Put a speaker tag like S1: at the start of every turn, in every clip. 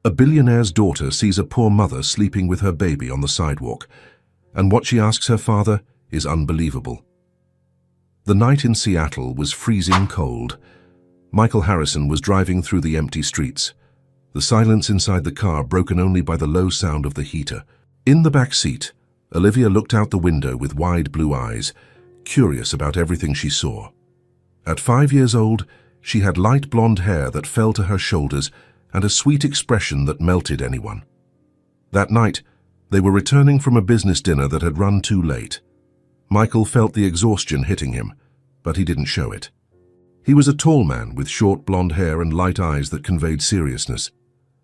S1: A billionaire's daughter sees a poor mother sleeping with her baby on the sidewalk, and what she asks her father is unbelievable. The night in Seattle was freezing cold. Michael Harrison was driving through the empty streets, the silence inside the car broken only by the low sound of the heater. In the back seat, Olivia looked out the window with wide blue eyes, curious about everything she saw. At 5 years old, she had light blonde hair that fell to her shoulders and a sweet expression that melted anyone. That night, they were returning from a business dinner that had run too late. Michael felt the exhaustion hitting him, but he didn't show it. He was a tall man with short blonde hair and light eyes that conveyed seriousness.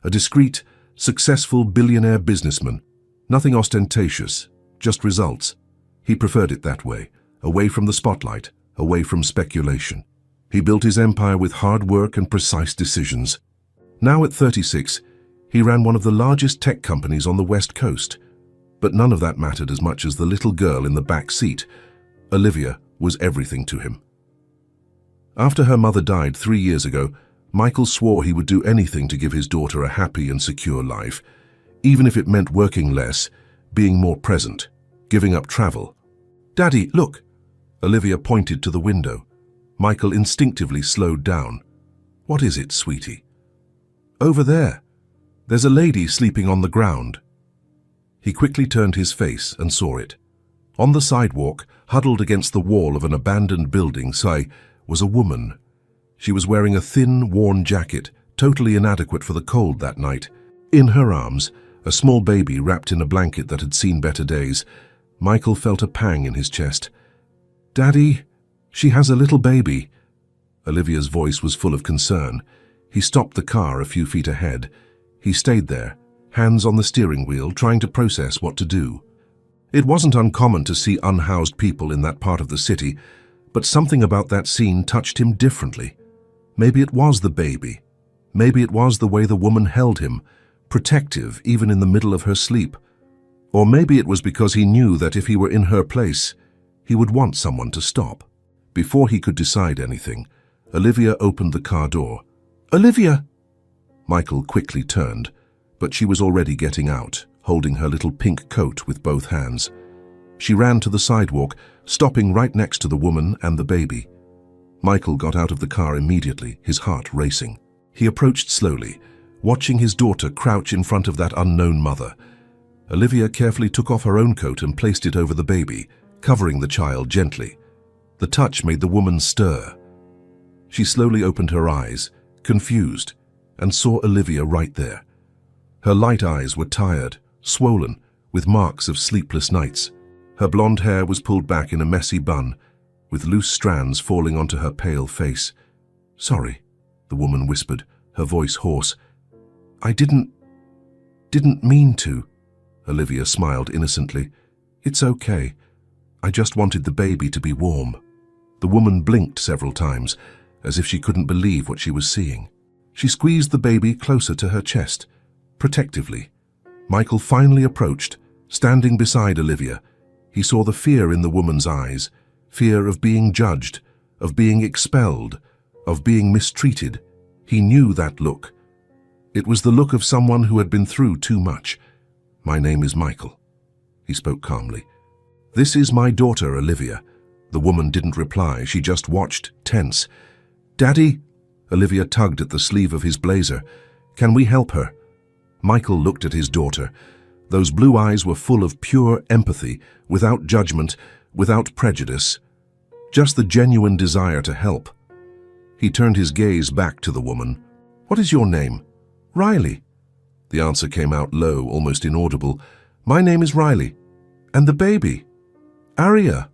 S1: A discreet, successful billionaire businessman. Nothing ostentatious, just results. He preferred it that way, away from the spotlight, away from speculation. He built his empire with hard work and precise decisions. Now at 36, he ran one of the largest tech companies on the West Coast. But none of that mattered as much as the little girl in the back seat. Olivia was everything to him. After her mother died 3 years ago, Michael swore he would do anything to give his daughter a happy and secure life, even if it meant working less, being more present, giving up travel. "Daddy, look!" Olivia pointed to the window. Michael instinctively slowed down. "What is it, sweetie?" "Over there. There's a lady sleeping on the ground." He quickly turned his face and saw it. On the sidewalk, huddled against the wall of an abandoned building, was a woman. She was wearing a thin, worn jacket, totally inadequate for the cold that night. In her arms, a small baby wrapped in a blanket that had seen better days. Michael felt a pang in his chest. "Daddy, she has a little baby." Olivia's voice was full of concern. He stopped the car a few feet ahead. He stayed there, hands on the steering wheel, trying to process what to do. It wasn't uncommon to see unhoused people in that part of the city, but something about that scene touched him differently. Maybe it was the baby. Maybe it was the way the woman held him, protective even in the middle of her sleep. Or maybe it was because he knew that if he were in her place, he would want someone to stop. Before he could decide anything, Olivia opened the car door. "Olivia!" Michael quickly turned, but she was already getting out, holding her little pink coat with both hands. She ran to the sidewalk, stopping right next to the woman and the baby. Michael got out of the car immediately, his heart racing. He approached slowly, watching his daughter crouch in front of that unknown mother. Olivia carefully took off her own coat and placed it over the baby, covering the child gently. The touch made the woman stir. She slowly opened her eyes, confused, and saw Olivia right there. Her light eyes were tired, swollen, with marks of sleepless nights. Her blonde hair was pulled back in a messy bun, with loose strands falling onto her pale face. "Sorry," the woman whispered, her voice hoarse. "I didn't mean to." Olivia smiled innocently. "It's okay. I just wanted the baby to be warm." The woman blinked several times, as if she couldn't believe what she was seeing. She squeezed the baby closer to her chest, protectively. Michael finally approached, standing beside Olivia. He saw the fear in the woman's eyes, fear of being judged, of being expelled, of being mistreated. He knew that look. It was the look of someone who had been through too much. "My name is Michael," he spoke calmly. "This is my daughter, Olivia." The woman didn't reply, she just watched, tense. "Daddy?" Olivia tugged at the sleeve of his blazer. "Can we help her?" Michael looked at his daughter. Those blue eyes were full of pure empathy, without judgment, without prejudice. Just the genuine desire to help. He turned his gaze back to the woman. "What is your name?" "Riley." The answer came out low, almost inaudible. "My name is Riley." "And the baby?" "Aria."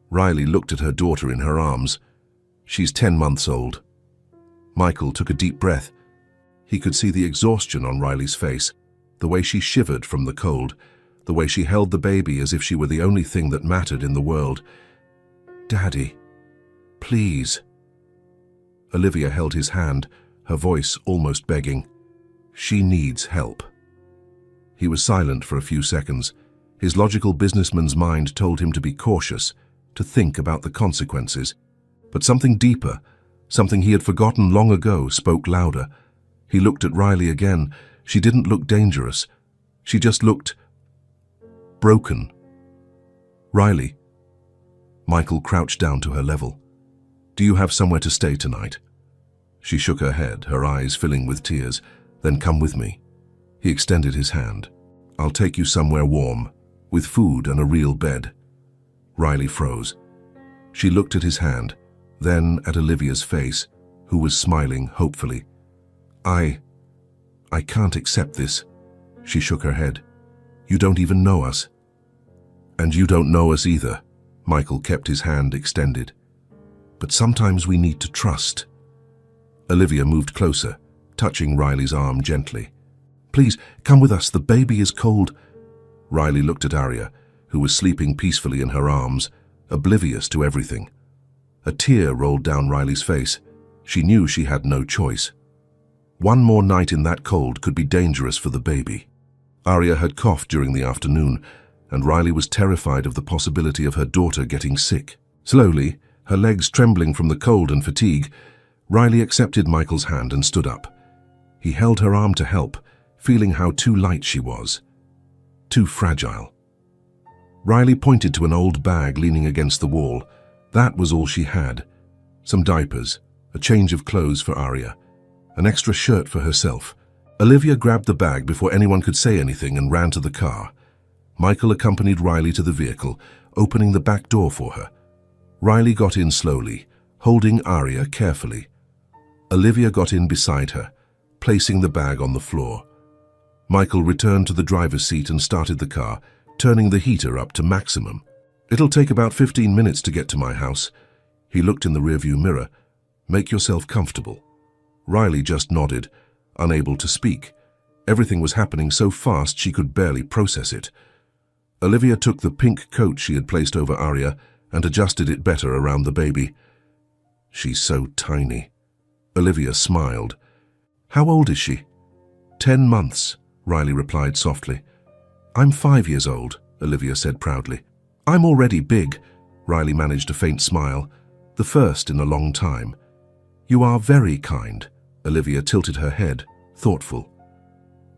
S1: Riley looked at her daughter in her arms. "She's 10 months old." Michael took a deep breath. He could see the exhaustion on Riley's face, the way she shivered from the cold, the way she held the baby as if she were the only thing that mattered in the world. "Daddy, please." Olivia held his hand, her voice almost begging. "She needs help." He was silent for a few seconds. His logical businessman's mind told him to be cautious, to think about the consequences. But something deeper, something he had forgotten long ago, spoke louder. He looked at Riley again, She didn't look dangerous. She just looked broken. "Riley." Michael crouched down to her level. "Do you have somewhere to stay tonight?" She shook her head, her eyes filling with tears. "Then come with me." He extended his hand. "I'll take you somewhere warm, with food and a real bed." Riley froze. She looked at his hand, then at Olivia's face, who was smiling hopefully. I can't accept this." She shook her head. "You don't even know us." "And you don't know us either." Michael kept his hand extended. "But sometimes we need to trust." Olivia moved closer, touching Riley's arm gently. "Please, come with us. The baby is cold." Riley looked at Arya, who was sleeping peacefully in her arms, oblivious to everything. A tear rolled down Riley's face. She knew she had no choice. One more night in that cold could be dangerous for the baby. Arya had coughed during the afternoon, and Riley was terrified of the possibility of her daughter getting sick. Slowly, her legs trembling from the cold and fatigue, Riley accepted Michael's hand and stood up. He held her arm to help, feeling how too light she was. Too fragile. Riley pointed to an old bag leaning against the wall. That was all she had. Some diapers, a change of clothes for Arya, an extra shirt for herself. Olivia grabbed the bag before anyone could say anything and ran to the car. Michael accompanied Riley to the vehicle, opening the back door for her. Riley got in slowly, holding Arya carefully. Olivia got in beside her, placing the bag on the floor. Michael returned to the driver's seat and started the car, turning the heater up to maximum. "It'll take about 15 minutes to get to my house." He looked in the rearview mirror. "Make yourself comfortable." Riley just nodded, unable to speak. Everything was happening so fast she could barely process it. Olivia took the pink coat she had placed over Arya and adjusted it better around the baby. "She's so tiny." Olivia smiled. "How old is she?" 10 months, Riley replied softly. "I'm 5 years old," Olivia said proudly. "I'm already big," Riley managed a faint smile, the first in a long time. "You are very kind," Olivia tilted her head, thoughtful.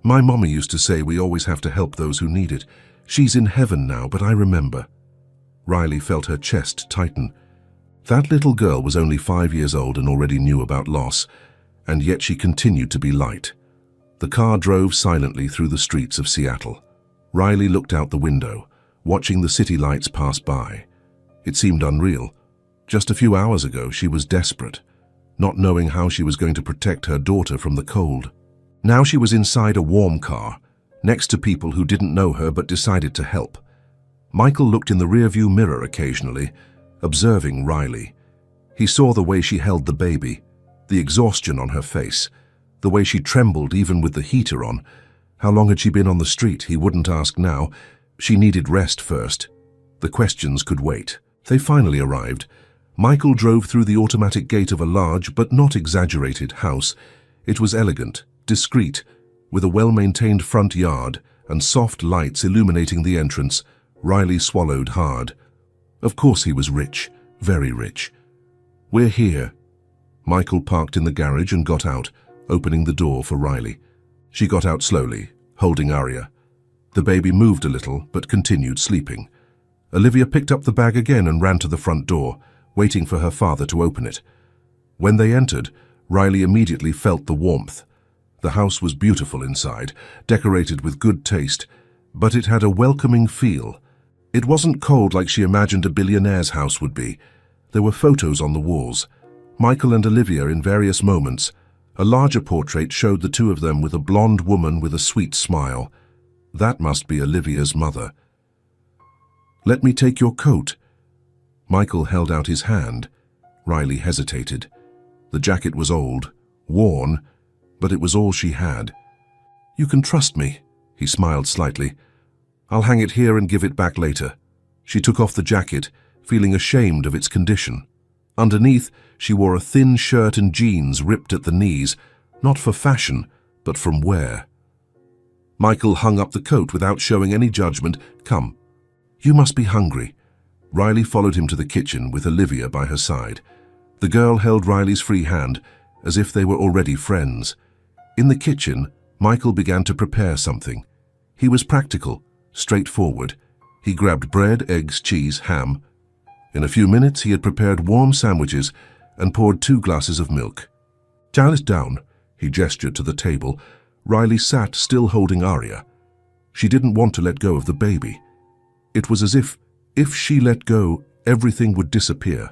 S1: "My mommy used to say we always have to help those who need it. She's in heaven now, but I remember." Riley felt her chest tighten. That little girl was only 5 years old and already knew about loss, and yet she continued to be light. The car drove silently through the streets of Seattle. Riley looked out the window, watching the city lights pass by. It seemed unreal. Just a few hours ago, she was desperate, not knowing how she was going to protect her daughter from the cold. Now she was inside a warm car, next to people who didn't know her but decided to help. Michael looked in the rearview mirror occasionally, observing Riley. He saw the way she held the baby, the exhaustion on her face, the way she trembled even with the heater on. How long had she been on the street? He wouldn't ask now. She needed rest first. The questions could wait. They finally arrived. Michael drove through the automatic gate of a large but not exaggerated house. It was elegant, discreet, with a well-maintained front yard and soft lights illuminating the entrance. Riley swallowed hard. Of course he was rich, very rich. "We're here." Michael parked in the garage and got out, opening the door for Riley. She got out slowly, holding Arya. The baby moved a little, but continued sleeping. Olivia picked up the bag again and ran to the front door, waiting for her father to open it. When they entered, Riley immediately felt the warmth. The house was beautiful inside, decorated with good taste, but it had a welcoming feel. It wasn't cold like she imagined a billionaire's house would be. There were photos on the walls. Michael and Olivia in various moments. A larger portrait showed the two of them with a blonde woman with a sweet smile. That must be Olivia's mother. "Let me take your coat." Michael held out his hand. Riley hesitated. The jacket was old, worn, but it was all she had. "You can trust me," he smiled slightly. "I'll hang it here and give it back later." She took off the jacket, feeling ashamed of its condition. Underneath, she wore a thin shirt and jeans ripped at the knees, not for fashion, but from wear. Michael hung up the coat without showing any judgment. "Come. You must be hungry." Riley followed him to the kitchen with Olivia by her side. The girl held Riley's free hand, as if they were already friends. In the kitchen, Michael began to prepare something. He was practical, straightforward. He grabbed bread, eggs, cheese, ham. In a few minutes, he had prepared warm sandwiches and poured 2 glasses of milk. "Sit down," he gestured to the table. Riley sat, still holding Arya. She didn't want to let go of the baby. It was as if she let go, everything would disappear.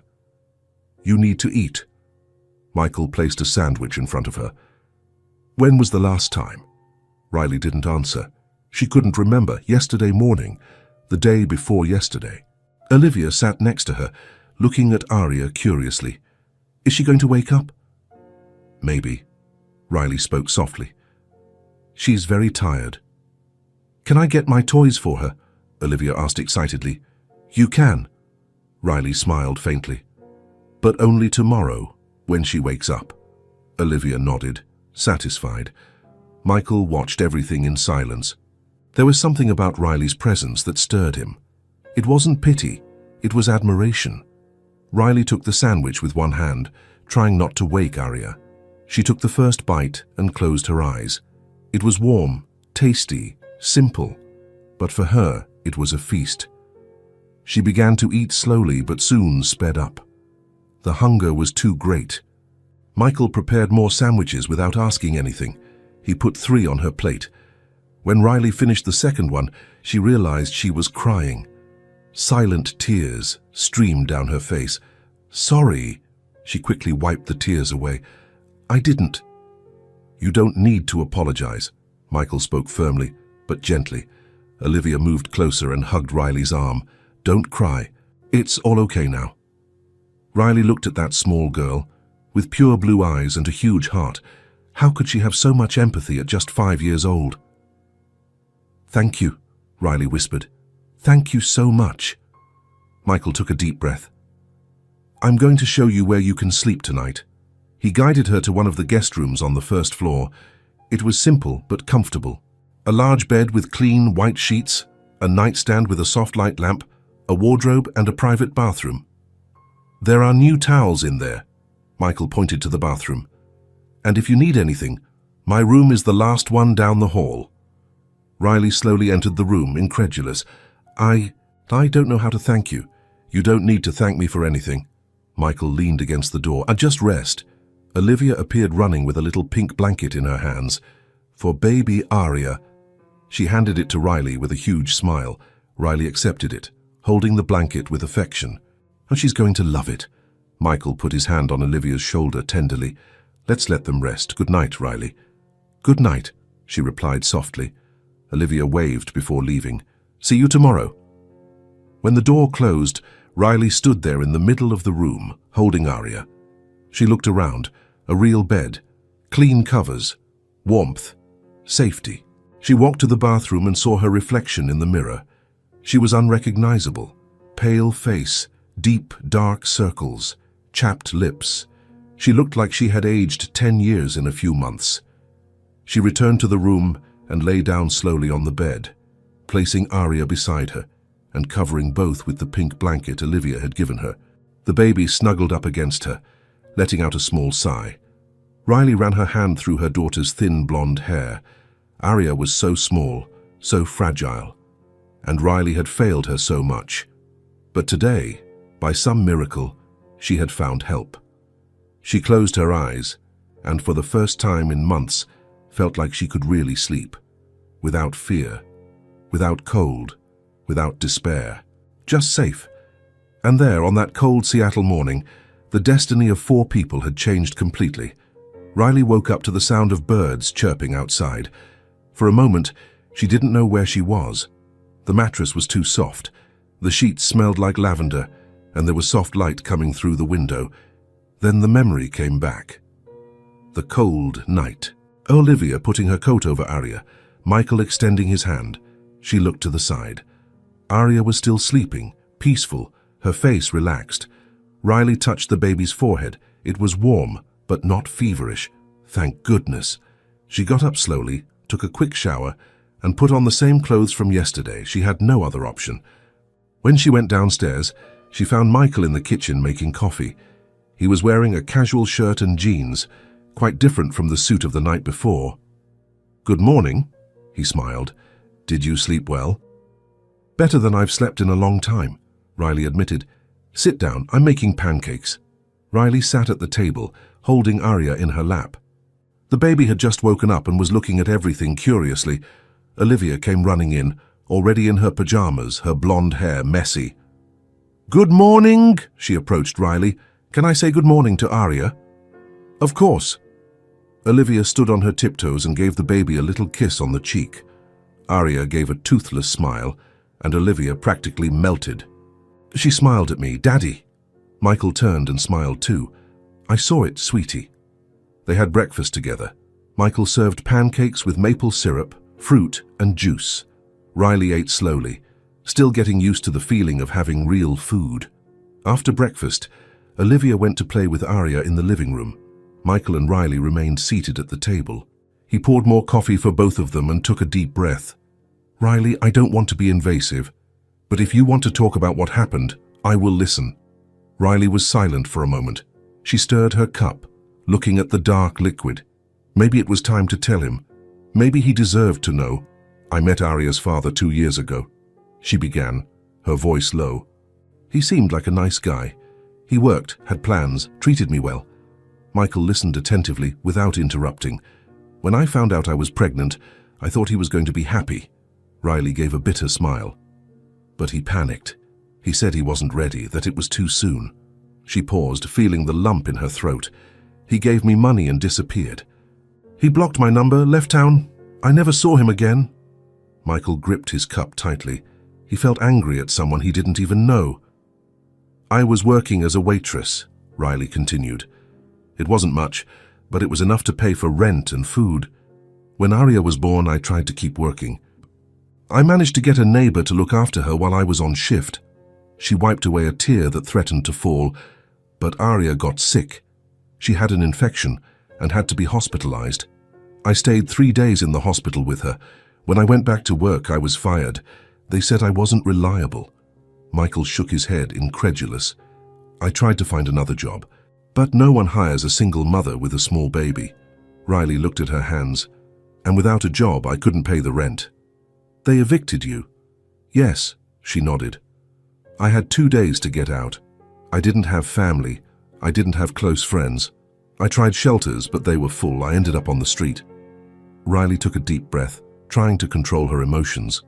S1: "You need to eat." Michael placed a sandwich in front of her. "When was the last time?" Riley didn't answer. She couldn't remember. Yesterday morning, the day before yesterday. Olivia sat next to her, looking at Arya curiously. "Is she going to wake up?" "Maybe." Riley spoke softly. "She's very tired." "Can I get my toys for her?" Olivia asked excitedly. "You can." Riley smiled faintly. "But only tomorrow, when she wakes up." Olivia nodded, satisfied. Michael watched everything in silence. There was something about Riley's presence that stirred him. It wasn't pity, it was admiration. Riley took the sandwich with one hand, trying not to wake Arya. She took the first bite and closed her eyes. It was warm, tasty, simple, but for her it was a feast. She began to eat slowly but soon sped up. The hunger was too great. Michael prepared more sandwiches without asking anything. He put 3 on her plate. When Riley finished the second one, she realized she was crying. Silent tears streamed down her face. "Sorry," she quickly wiped the tears away. "I didn't." "You don't need to apologize," Michael spoke firmly, but gently. Olivia moved closer and hugged Riley's arm. "Don't cry. It's all okay now." Riley looked at that small girl, with pure blue eyes and a huge heart. How could she have so much empathy at just 5 years old? "Thank you," Riley whispered. "Thank you so much." Michael took a deep breath. "I'm going to show you where you can sleep tonight." He guided her to one of the guest rooms on the first floor. It was simple but comfortable. A large bed with clean white sheets, a nightstand with a soft light lamp, a wardrobe and a private bathroom. "There are new towels in there," Michael pointed to the bathroom. "And if you need anything, my room is the last one down the hall." Riley slowly entered the room, incredulous. I don't know how to thank you." "You don't need to thank me for anything." Michael leaned against the door. "Just rest." Olivia appeared running with a little pink blanket in her hands. "For baby Arya." She handed it to Riley with a huge smile. Riley accepted it, holding the blanket with affection. "Oh, she's going to love it." Michael put his hand on Olivia's shoulder tenderly. "Let's let them rest. Good night, Riley." "Good night," she replied softly. Olivia waved before leaving. "See you tomorrow." When the door closed, Riley stood there in the middle of the room, holding Arya. She looked around. A real bed, clean covers, warmth, safety. She walked to the bathroom and saw her reflection in the mirror. She was unrecognizable. Pale face, deep, dark circles, chapped lips. She looked like she had aged 10 years in a few months. She returned to the room and lay down slowly on the bed, placing Arya beside her and covering both with the pink blanket Olivia had given her. The baby snuggled up against her, letting out a small sigh. Riley ran her hand through her daughter's thin blonde hair. Arya was so small, so fragile, and Riley had failed her so much. But today, by some miracle, she had found help. She closed her eyes, and for the first time in months, felt like she could really sleep, without fear, without cold, without despair, just safe. And there, on that cold Seattle morning, the destiny of 4 people had changed completely. Riley woke up to the sound of birds chirping outside. For a moment, she didn't know where she was. The mattress was too soft. The sheets smelled like lavender, and there was soft light coming through the window. Then the memory came back. The cold night. Olivia putting her coat over Arya, Michael extending his hand. She looked to the side. Arya was still sleeping, peaceful, her face relaxed. Riley touched the baby's forehead. It was warm, but not feverish. Thank goodness. She got up slowly, took a quick shower, and put on the same clothes from yesterday. She had no other option. When she went downstairs, she found Michael in the kitchen making coffee. He was wearing a casual shirt and jeans, quite different from the suit of the night before. "Good morning," he smiled. "Did you sleep well?" "Better than I've slept in a long time," Riley admitted. "Sit down, I'm making pancakes." Riley sat at the table, holding Arya in her lap. The baby had just woken up and was looking at everything curiously. Olivia came running in, already in her pajamas, her blonde hair messy. "Good morning," she approached Riley. "Can I say good morning to Arya?" "Of course." Olivia stood on her tiptoes and gave the baby a little kiss on the cheek. Arya gave a toothless smile, and Olivia practically melted. She smiled at me. "Daddy." Michael turned and smiled too. "I saw it, sweetie." They had breakfast together. Michael served pancakes with maple syrup, fruit, and juice. Riley ate slowly, still getting used to the feeling of having real food. After breakfast, Olivia went to play with Arya in the living room. Michael and Riley remained seated at the table. He poured more coffee for both of them and took a deep breath. "Riley, I don't want to be invasive, but if you want to talk about what happened, I will listen." Riley was silent for a moment. She stirred her cup, looking at the dark liquid. Maybe it was time to tell him. Maybe he deserved to know. "I met Arya's father 2 years ago," she began, her voice low. "He seemed like a nice guy. He worked, had plans, treated me well." Michael listened attentively, without interrupting. "When I found out I was pregnant, I thought he was going to be happy." Riley gave a bitter smile. "But he panicked. He said he wasn't ready, that it was too soon." She paused, feeling the lump in her throat. "He gave me money and disappeared. He blocked my number, left town. I never saw him again." Michael gripped his cup tightly. He felt angry at someone he didn't even know. "I was working as a waitress," Riley continued. "It wasn't much, but it was enough to pay for rent and food. When Arya was born, I tried to keep working. I managed to get a neighbor to look after her while I was on shift." She wiped away a tear that threatened to fall. "But Arya got sick. She had an infection and had to be hospitalized. I stayed 3 days in the hospital with her. When I went back to work, I was fired. They said I wasn't reliable." Michael shook his head, incredulous. "I tried to find another job, but no one hires a single mother with a small baby." Riley looked at her hands. "And without a job, I couldn't pay the rent." "They evicted you?" "Yes," she nodded. "I had 2 days to get out. I didn't have family. I didn't have close friends. I tried shelters, but they were full. I ended up on the street." Riley took a deep breath, trying to control her emotions.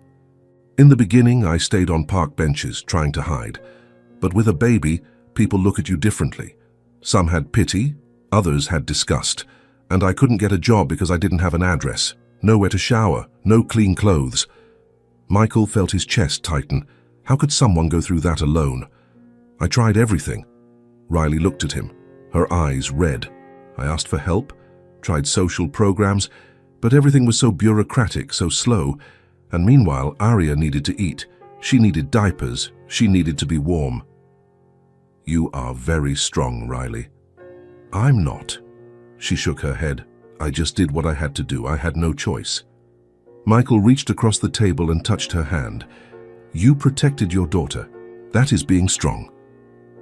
S1: "In the beginning, I stayed on park benches, trying to hide. But with a baby, people look at you differently. Some had pity, others had disgust. And I couldn't get a job because I didn't have an address, nowhere to shower, no clean clothes." Michael felt his chest tighten. How could someone go through that alone? "I tried everything." Riley looked at him, her eyes red. "I asked for help, tried social programs, but everything was so bureaucratic, so slow. And meanwhile, Arya needed to eat. She needed diapers. She needed to be warm." "You are very strong, Riley." "I'm not." She shook her head. "I just did what I had to do. I had no choice." Michael reached across the table and touched her hand. "You protected your daughter. That is being strong."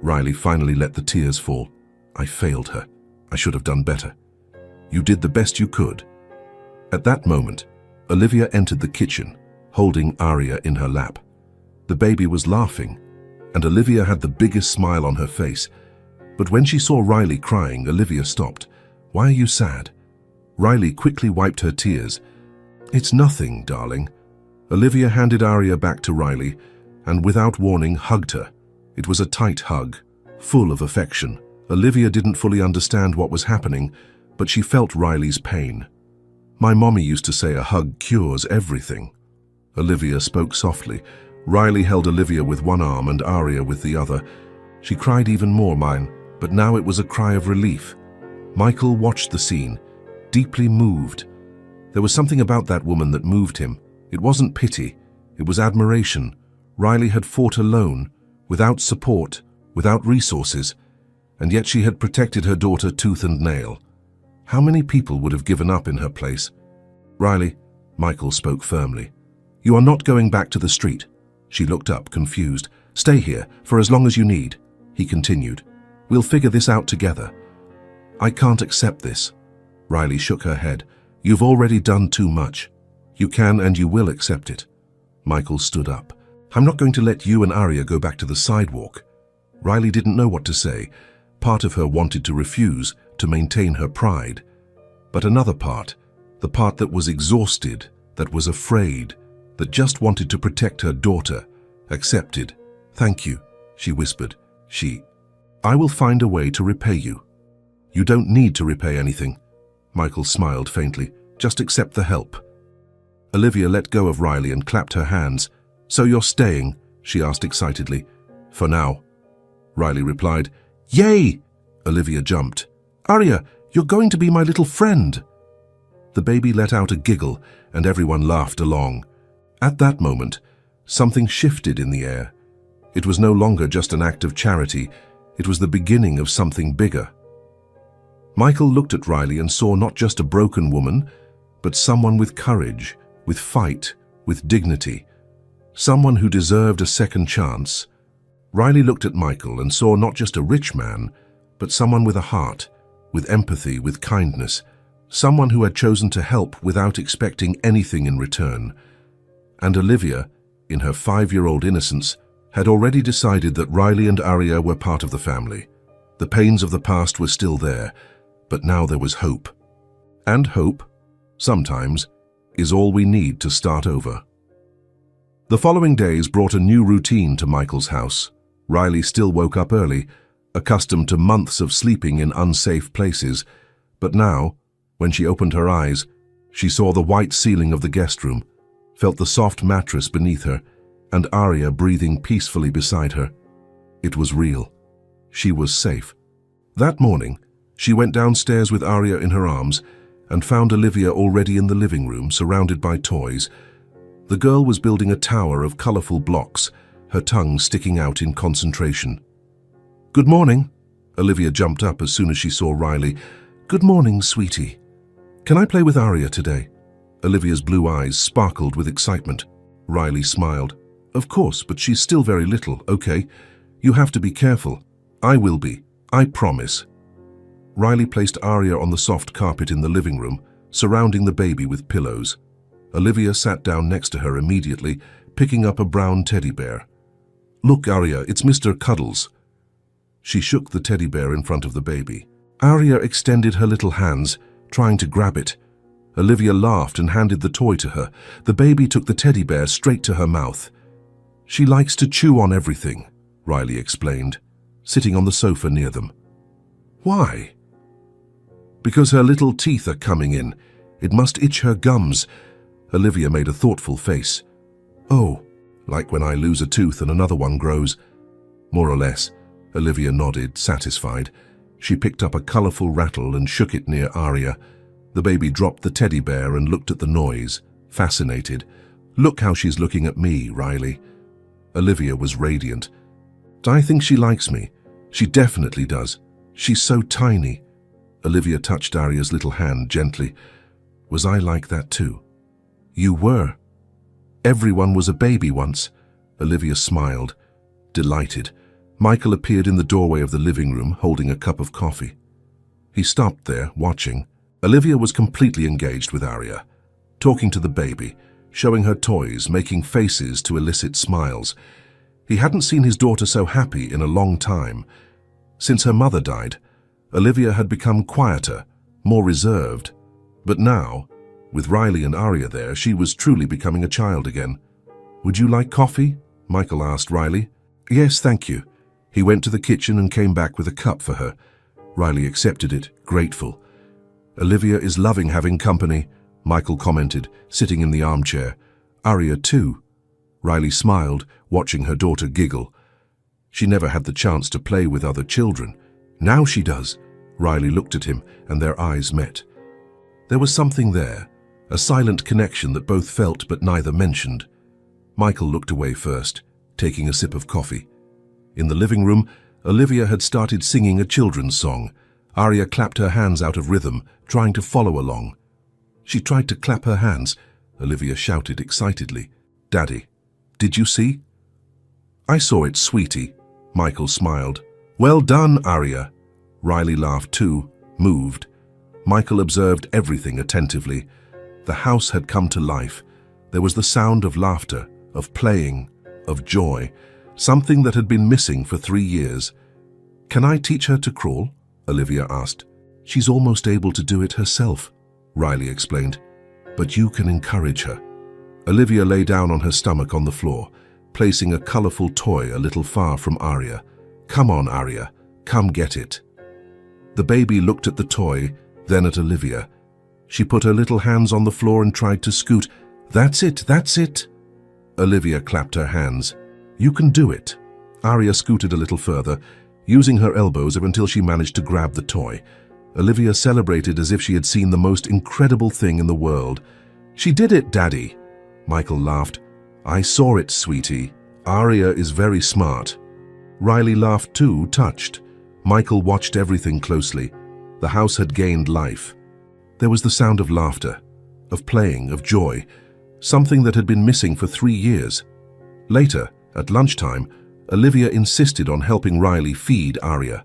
S1: Riley finally let the tears fall. "I failed her. I should have done better." "You did the best you could." At that moment, Olivia entered the kitchen, holding Arya in her lap. The baby was laughing, and Olivia had the biggest smile on her face. But when she saw Riley crying, Olivia stopped. "Why are you sad?" Riley quickly wiped her tears. "It's nothing, darling." Olivia handed Arya back to Riley, and without warning hugged her. It was a tight hug, full of affection. Olivia didn't fully understand what was happening, but she felt Riley's pain. "My mommy used to say a hug cures everything." Olivia spoke softly. Riley held Olivia with one arm and Arya with the other. She cried even more, but now it was a cry of relief. Michael watched the scene, deeply moved. There was something about that woman that moved him. It wasn't pity, it was admiration. Riley had fought alone, without support, without resources, and yet she had protected her daughter tooth and nail. How many people would have given up in her place? "Riley," Michael spoke firmly, "you are not going back to the street." She looked up, confused. "Stay here, for as long as you need," he continued. "We'll figure this out together." "I can't accept this." Riley shook her head. You've already done too much. You can and you will accept it. Michael stood up. I'm not going to let you and Arya go back to the sidewalk. Riley didn't know what to say. Part of her wanted to refuse, to maintain her pride. But another part, the part that was exhausted, that was afraid, that just wanted to protect her daughter, accepted. Thank you, she whispered. I will find a way to repay you. You don't need to repay anything. Michael smiled faintly. Just accept the help. Olivia let go of Riley and clapped her hands. So you're staying? She asked excitedly. For now. Riley replied. Yay! Olivia jumped. Arya, you're going to be my little friend. The baby let out a giggle and everyone laughed along. At that moment, something shifted in the air. It was no longer just an act of charity. It was the beginning of something bigger. Michael looked at Riley and saw not just a broken woman, but someone with courage, with fight, with dignity. Someone who deserved a second chance. Riley looked at Michael and saw not just a rich man, but someone with a heart, with empathy, with kindness. Someone who had chosen to help without expecting anything in return. And Olivia, in her 5-year-old innocence, had already decided that Riley and Arya were part of the family. The pains of the past were still there, but now there was hope. And hope, sometimes, is all we need to start over. The following days brought a new routine to Michael's house. Riley still woke up early, accustomed to months of sleeping in unsafe places, but now, when she opened her eyes, she saw the white ceiling of the guest room, felt the soft mattress beneath her, and Arya breathing peacefully beside her. It was real. She was safe. That morning, she went downstairs with Arya in her arms and found Olivia already in the living room, surrounded by toys. The girl was building a tower of colorful blocks, her tongue sticking out in concentration. Good morning. Olivia jumped up as soon as she saw Riley. Good morning, sweetie. Can I play with Arya today? Olivia's blue eyes sparkled with excitement. Riley smiled. Of course, but she's still very little, okay? You have to be careful. I will be. I promise. Riley placed Arya on the soft carpet in the living room, surrounding the baby with pillows. Olivia sat down next to her immediately, picking up a brown teddy bear. Look, Arya, it's Mr. Cuddles. She shook the teddy bear in front of the baby. Arya extended her little hands, trying to grab it. Olivia laughed and handed the toy to her. The baby took the teddy bear straight to her mouth. She likes to chew on everything, Riley explained, sitting on the sofa near them. Why? Because her little teeth are coming in. It must itch her gums. Olivia made a thoughtful face. Oh, like when I lose a tooth and another one grows. More or less, Olivia nodded, satisfied. She picked up a colorful rattle and shook it near Arya. The baby dropped the teddy bear and looked at the noise, fascinated. Look how she's looking at me, Riley. Olivia was radiant. I think she likes me. She definitely does. She's so tiny. Olivia touched Arya's little hand gently. Was I like that too? You were. Everyone was a baby once. Olivia smiled, delighted. Michael appeared in the doorway of the living room, holding a cup of coffee. He stopped there, watching. Olivia was completely engaged with Arya, talking to the baby, showing her toys, making faces to elicit smiles. He hadn't seen his daughter so happy in a long time. Since her mother died, Olivia had become quieter, more reserved. But now, with Riley and Arya there, she was truly becoming a child again. Would you like coffee? Michael asked Riley. Yes, thank you. He went to the kitchen and came back with a cup for her. Riley accepted it, grateful. Olivia is loving having company, Michael commented, sitting in the armchair. Arya too. Riley smiled, watching her daughter giggle. She never had the chance to play with other children. Now she does. Riley looked at him, and their eyes met. There was something there, a silent connection that both felt but neither mentioned. Michael looked away first, taking a sip of coffee. In the living room, Olivia had started singing a children's song. Arya clapped her hands out of rhythm, trying to follow along. She tried to clap her hands. Olivia shouted excitedly. Daddy, did you see? I saw it, sweetie. Michael smiled. Well done, Arya. Riley laughed too, moved. Michael observed everything attentively. The house had come to life. There was the sound of laughter, of playing, of joy, something that had been missing for 3 years. "Can I teach her to crawl?" Olivia asked. "She's almost able to do it herself," Riley explained. "But you can encourage her." Olivia lay down on her stomach on the floor, placing a colorful toy a little far from Aria. "Come on, Aria, come get it." The baby looked at the toy, then at Olivia. She put her little hands on the floor and tried to scoot. "That's it, that's it." Olivia clapped her hands. "You can do it." Aria scooted a little further, using her elbows until she managed to grab the toy. Olivia celebrated as if she had seen the most incredible thing in the world. "She did it, Daddy." Michael laughed. "I saw it, sweetie. Aria is very smart." Riley laughed too, touched. Michael watched everything closely. The house had gained life. There was the sound of laughter, of playing, of joy, something that had been missing for 3 years. Later, at lunchtime, Olivia insisted on helping Riley feed Aria.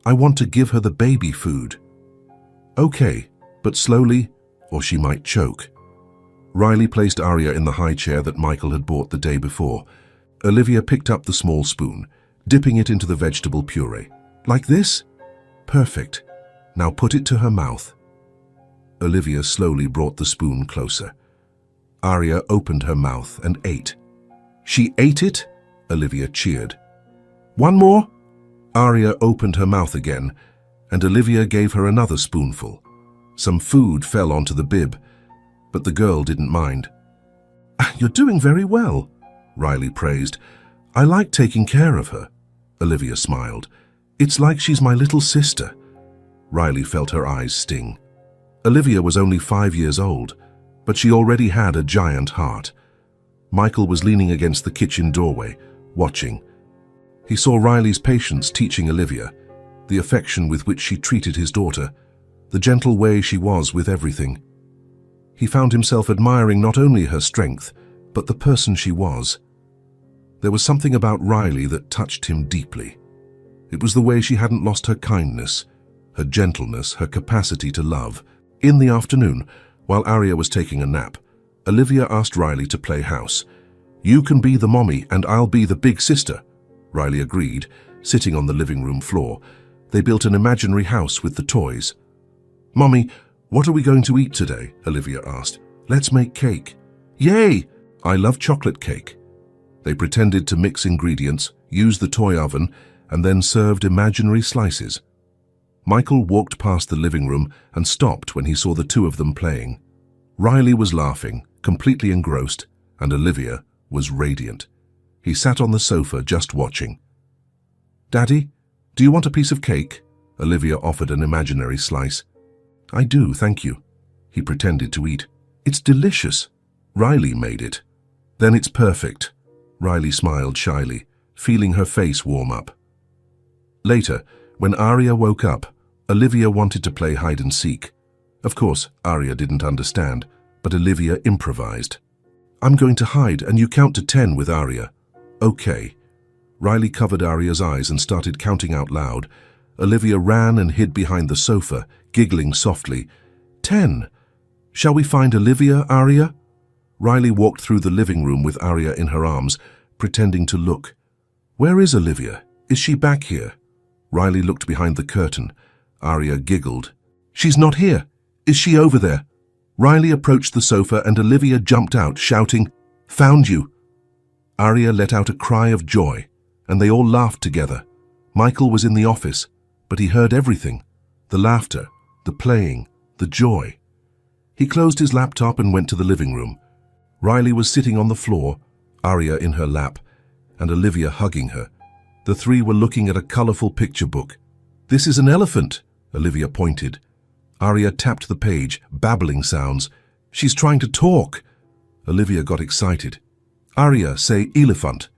S1: "I want to give her the baby food." "Okay, but slowly, or she might choke." Riley placed Aria in the high chair that Michael had bought the day before. Olivia picked up the small spoon, dipping it into the vegetable puree. "Like this? Perfect. Now put it to her mouth." Olivia slowly brought the spoon closer. Aria opened her mouth and ate. "She ate it?" Olivia cheered. "One more?" Aria opened her mouth again, and Olivia gave her another spoonful. Some food fell onto the bib, but the girl didn't mind. "You're doing very well," Riley praised. "I like taking care of her." Olivia smiled. "It's like she's my little sister." Riley felt her eyes sting. Olivia was only 5 years old, but she already had a giant heart. Michael was leaning against the kitchen doorway, watching. He saw Riley's patience teaching Olivia, the affection with which she treated his daughter, the gentle way she was with everything. He found himself admiring not only her strength, but the person she was. There was something about Riley that touched him deeply. It was the way she hadn't lost her kindness, her gentleness, her capacity to love. In the afternoon, while Aria was taking a nap, Olivia asked Riley to play house. "You can be the mommy and I'll be the big sister." Riley agreed, sitting on the living room floor. They built an imaginary house with the toys. "Mommy, what are we going to eat today?" Olivia asked. "Let's make cake." "Yay! I love chocolate cake." They pretended to mix ingredients, used the toy oven, and then served imaginary slices. Michael walked past the living room and stopped when he saw the two of them playing. Riley was laughing, completely engrossed, and Olivia was radiant. He sat on the sofa just watching. "Daddy, do you want a piece of cake?" Olivia offered an imaginary slice. "I do, thank you." He pretended to eat. "It's delicious." Riley made it. "Then it's perfect." Riley smiled shyly, feeling her face warm up. Later, when Aria woke up, Olivia wanted to play hide and seek. Of course, Aria didn't understand, but Olivia improvised. "I'm going to hide and you count to 10 with Aria." "Okay." Riley covered Aria's eyes and started counting out loud. Olivia ran and hid behind the sofa, giggling softly. 10. "Shall we find Olivia, Aria?" Riley walked through the living room with Aria in her arms, pretending to look. "Where is Olivia? Is she back here?" Riley looked behind the curtain. Aria giggled. "She's not here. Is she over there?" Riley approached the sofa and Olivia jumped out, shouting, "Found you!" Aria let out a cry of joy, and they all laughed together. Michael was in the office, but he heard everything. The laughter, the playing, the joy. He closed his laptop and went to the living room. Riley was sitting on the floor, Aria in her lap, and Olivia hugging her. The three were looking at a colorful picture book. "This is an elephant," Olivia pointed. Aria tapped the page, babbling sounds. "She's trying to talk." Olivia got excited. "Aria, say elephant."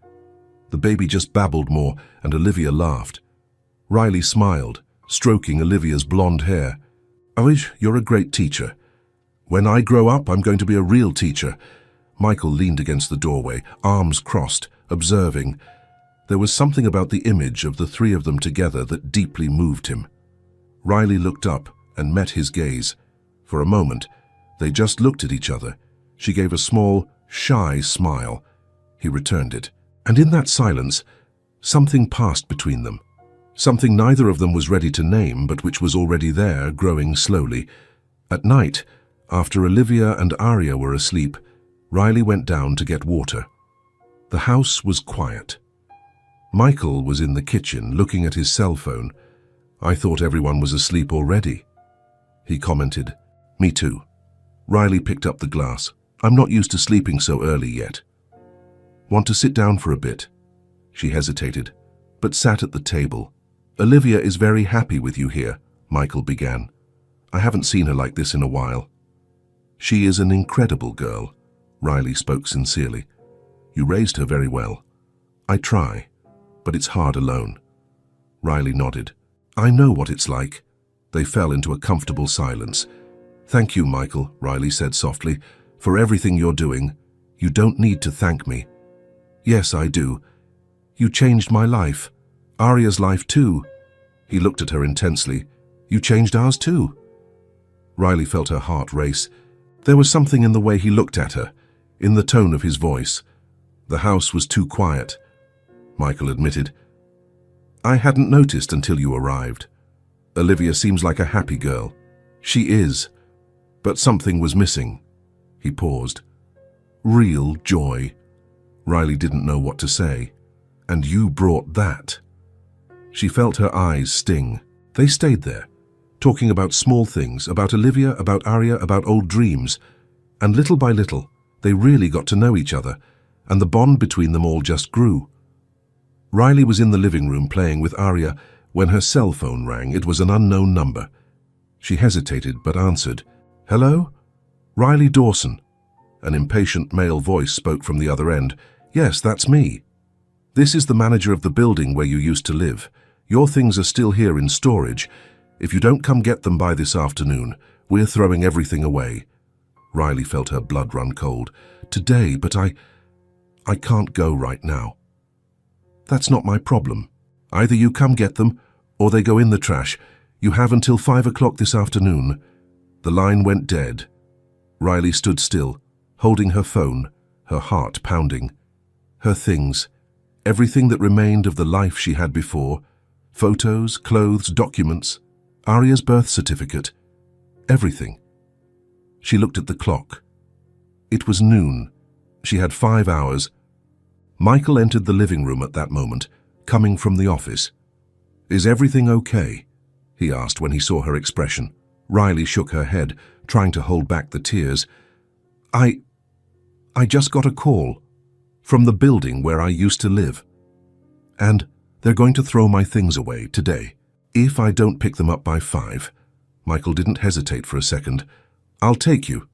S1: The baby just babbled more, and Olivia laughed. Riley smiled, stroking Olivia's blonde hair. "Oish, you're a great teacher. When I grow up, I'm going to be a real teacher." Michael leaned against the doorway, arms crossed, observing. There was something about the image of the three of them together that deeply moved him. Riley looked up and met his gaze. For a moment, they just looked at each other. She gave a small, shy smile. He returned it. And in that silence, something passed between them. Something neither of them was ready to name, but which was already there, growing slowly. At night, after Olivia and Aria were asleep, Riley went down to get water. The house was quiet. Michael was in the kitchen, looking at his cell phone. "I thought everyone was asleep already," he commented. "Me too." Riley picked up the glass. "I'm not used to sleeping so early yet." "Want to sit down for a bit?" She hesitated, but sat at the table. "Olivia is very happy with you here," Michael began. "I haven't seen her like this in a while." "She is an incredible girl," Riley spoke sincerely. "You raised her very well." "I try, but it's hard alone." Riley nodded. "I know what it's like." They fell into a comfortable silence. "Thank you, Michael," Riley said softly, "for everything you're doing. You don't need to thank me." "Yes, I do. You changed my life. Aria's life too." He looked at her intensely. "You changed ours too." Riley felt her heart race. There was something in the way he looked at her, in the tone of his voice. The house was too quiet. Michael admitted, "I hadn't noticed until you arrived. Olivia seems like a happy girl." "She is, but something was missing." He paused. "Real joy." Riley didn't know what to say. "And you brought that." She felt her eyes sting. They stayed there, talking about small things, about Olivia, about Aria, about old dreams. And little by little, they really got to know each other, and the bond between them all just grew. Riley was in the living room playing with Aria when her cell phone rang. It was an unknown number. She hesitated but answered. "Hello? Riley Dawson." An impatient male voice spoke from the other end. "Yes, that's me. This is the manager of the building where you used to live. Your things are still here in storage. If you don't come get them by this afternoon, we're throwing everything away." Riley felt her blood run cold. "Today, but I can't go right now." "That's not my problem. Either you come get them, or they go in the trash. You have until 5 o'clock this afternoon." The line went dead. Riley stood still, holding her phone, her heart pounding. Her things, everything that remained of the life she had before, photos, clothes, documents, Aria's birth certificate, everything. She looked at the clock. It was noon. She had 5 hours. Michael entered the living room at that moment, coming from the office. "Is everything okay?" he asked when he saw her expression. Riley shook her head, trying to hold back the tears. I just got a call from the building where I used to live. And they're going to throw my things away today. If I don't pick them up by 5. Michael didn't hesitate for a second. "I'll take you."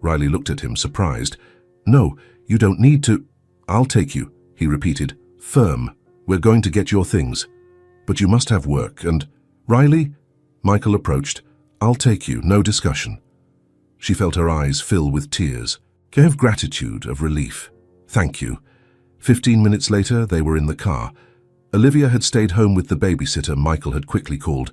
S1: Riley looked at him, surprised. "No, you don't need to." "I'll take you," he repeated, firm. "We're going to get your things. But you must have work, and—" "Riley?" Michael approached. "I'll take you, no discussion." She felt her eyes fill with tears. Gave gratitude, of relief. "Thank you." 15 minutes later, they were in the car. Olivia had stayed home with the babysitter Michael had quickly called,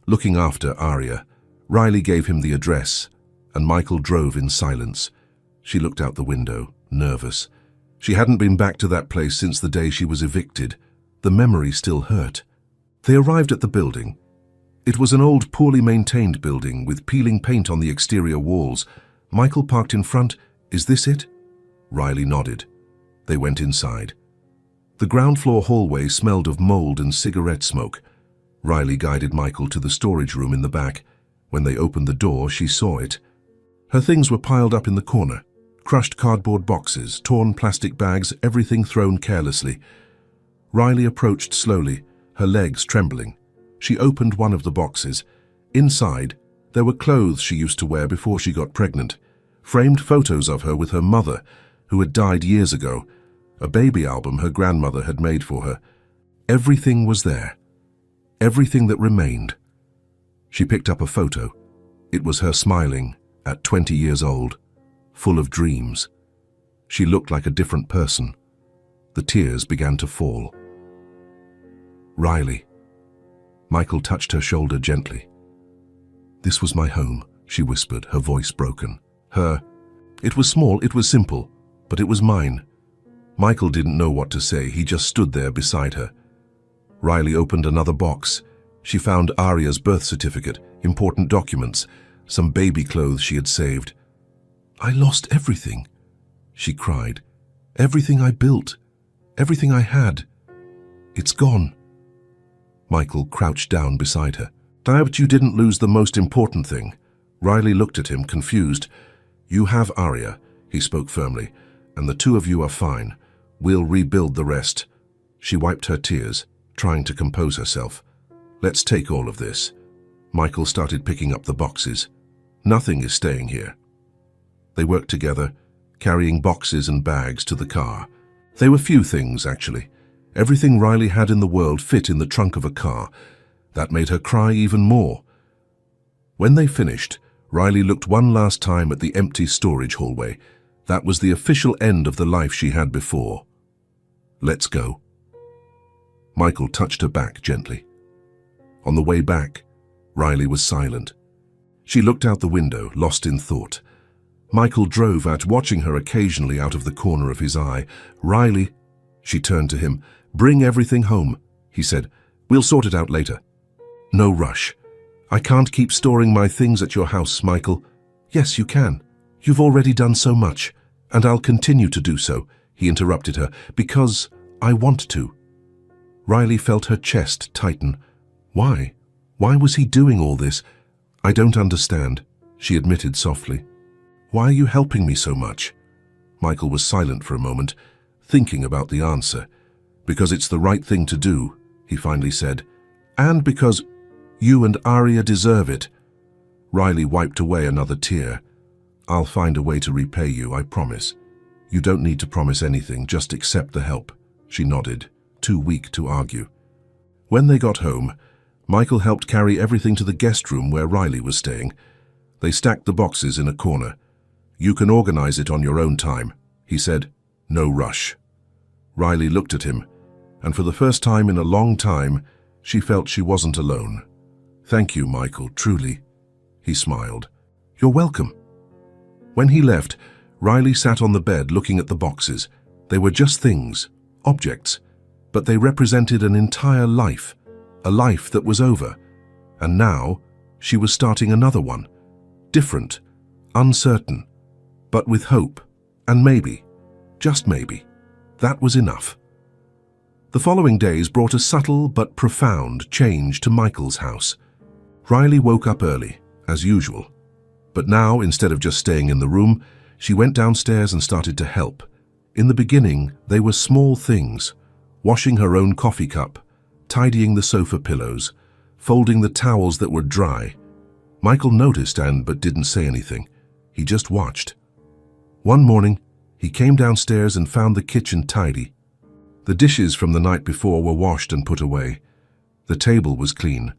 S1: looking after Aria. Riley gave him the address, and Michael drove in silence. She looked out the window, nervous. She hadn't been back to that place since the day she was evicted. The memory still hurt. They arrived at the building. It was an old, poorly maintained building with peeling paint on the exterior walls. Michael parked in front. "Is this it?" Riley nodded. They went inside. The ground floor hallway smelled of mold and cigarette smoke. Riley guided Michael to the storage room in the back. When they opened the door, she saw it. Her things were piled up in the corner. Crushed cardboard boxes, torn plastic bags, everything thrown carelessly. Riley approached slowly, her legs trembling. She opened one of the boxes. Inside, there were clothes she used to wear before she got pregnant. Framed photos of her with her mother, who had died years ago. A baby album her grandmother had made for her. Everything was there. Everything that remained. She picked up a photo. It was her smiling, at 20 years old, full of dreams. She looked like a different person. The tears began to fall. "Riley." Michael touched her shoulder gently. This was my home, she whispered, her voice broken. It was small, it was simple, but it was mine. Michael didn't know what to say, he just stood there beside her. Riley opened another box. She found Aria's birth certificate, important documents, some baby clothes she had saved. I lost everything, she cried. Everything I built, everything I had. It's gone. Michael crouched down beside her. But you didn't lose the most important thing. Riley looked at him, confused. You have Aria, he spoke firmly, and the two of you are fine. We'll rebuild the rest. She wiped her tears, trying to compose herself. Let's take all of this. Michael started picking up the boxes. Nothing is staying here. They worked together, carrying boxes and bags to the car. They were few things, actually. Everything Riley had in the world fit in the trunk of a car. That made her cry even more. When they finished, Riley looked one last time at the empty storage hallway. That was the official end of the life she had before. Let's go. Michael touched her back gently. On the way back, Riley was silent. She looked out the window, lost in thought. Michael drove at, watching her occasionally out of the corner of his eye. Riley, she turned to him. Bring everything home, he said. We'll sort it out later. No rush. I can't keep storing my things at your house, Michael. Yes, you can. You've already done so much, and I'll continue to do so, he interrupted her, because I want to. Riley felt her chest tighten. Why? Why was he doing all this? I don't understand, she admitted softly. Why are you helping me so much? Michael was silent for a moment, thinking about the answer. Because it's the right thing to do, he finally said, and because you and Aria deserve it. Riley wiped away another tear. I'll find a way to repay you, I promise. You don't need to promise anything, just accept the help. She nodded, too weak to argue. When they got home, Michael helped carry everything to the guest room where Riley was staying. They stacked the boxes in a corner. You can organize it on your own time, he said. No rush. Riley looked at him, and for the first time in a long time, she felt she wasn't alone. Thank you, Michael, truly. He smiled. You're welcome. When he left, Riley sat on the bed looking at the boxes. They were just things, objects, but they represented an entire life, a life that was over. And now, she was starting another one. Different, uncertain, but with hope. And maybe, just maybe, that was enough. The following days brought a subtle but profound change to Michael's house. Riley woke up early, as usual. But now, instead of just staying in the room, she went downstairs and started to help. In the beginning, they were small things. Washing her own coffee cup, tidying the sofa pillows, folding the towels that were dry. Michael noticed but didn't say anything. He just watched. One morning, he came downstairs and found the kitchen tidy. The dishes from the night before were washed and put away. The table was clean.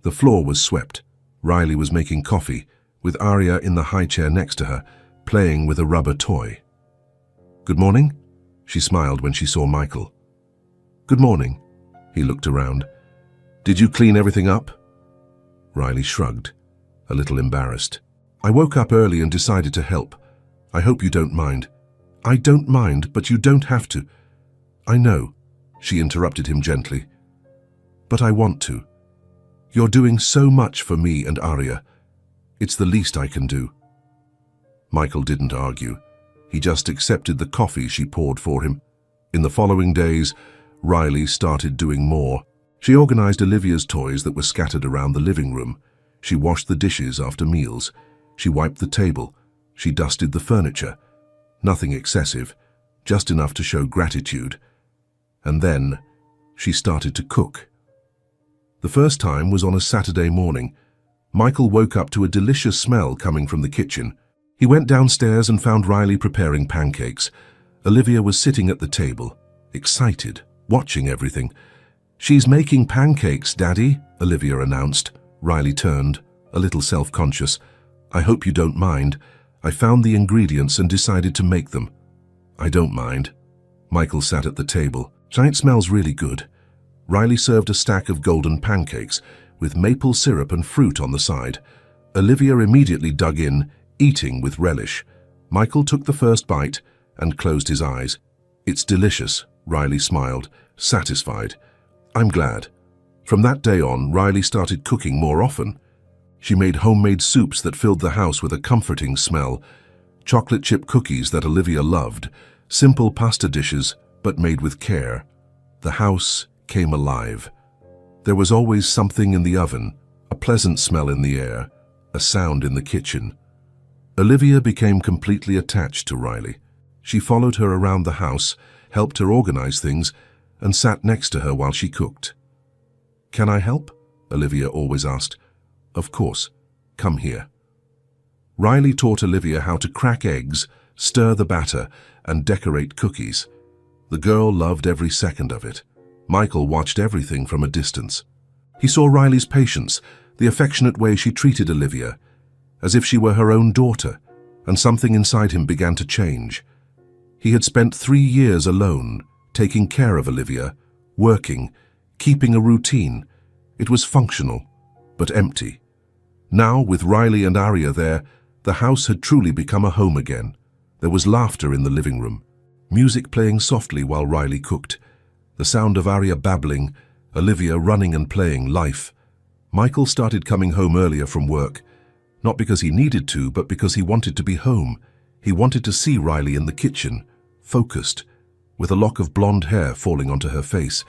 S1: The floor was swept. Riley was making coffee, with Aria in the high chair next to her, playing with a rubber toy. Good morning, she smiled when she saw Michael. Good morning, he looked around. Did you clean everything up? Riley shrugged, a little embarrassed. I woke up early and decided to help. I hope you don't mind. I don't mind, but you don't have to. I know, she interrupted him gently. But I want to. You're doing so much for me and Aria. It's the least I can do. Michael didn't argue. He just accepted the coffee she poured for him. In the following days, Riley started doing more. She organized Olivia's toys that were scattered around the living room. She washed the dishes after meals. She wiped the table. She dusted the furniture. Nothing excessive, just enough to show gratitude. And then, she started to cook. The first time was on a Saturday morning. Michael woke up to a delicious smell coming from the kitchen. He went downstairs and found Riley preparing pancakes. Olivia was sitting at the table, excited, watching everything. She's making pancakes, Daddy, Olivia announced. Riley turned, a little self-conscious. I hope you don't mind. I found the ingredients and decided to make them. I don't mind. Michael sat at the table. It smells really good. Riley served a stack of golden pancakes with maple syrup and fruit on the side. Olivia immediately dug in, eating with relish. Michael took the first bite and closed his eyes. "It's delicious," Riley smiled, satisfied. "I'm glad." From that day on, Riley started cooking more often. She made homemade soups that filled the house with a comforting smell, chocolate chip cookies that Olivia loved, simple pasta dishes, but made with care. The house came alive. There was always something in the oven, a pleasant smell in the air, a sound in the kitchen. Olivia became completely attached to Riley. She followed her around the house, helped her organize things, and sat next to her while she cooked. "Can I help?" Olivia always asked. "Of course. Come here." Riley taught Olivia how to crack eggs, stir the batter, and decorate cookies. The girl loved every second of it. Michael watched everything from a distance. He saw Riley's patience, the affectionate way she treated Olivia, as if she were her own daughter, and something inside him began to change. He had spent 3 years alone, taking care of Olivia, working, keeping a routine. It was functional, but empty. Now, with Riley and Arya there, the house had truly become a home again. There was laughter in the living room, music playing softly while Riley cooked, the sound of Arya babbling, Olivia running and playing life. Michael started coming home earlier from work, not because he needed to, but because he wanted to be home. He wanted to see Riley in the kitchen, focused, with a lock of blonde hair falling onto her face.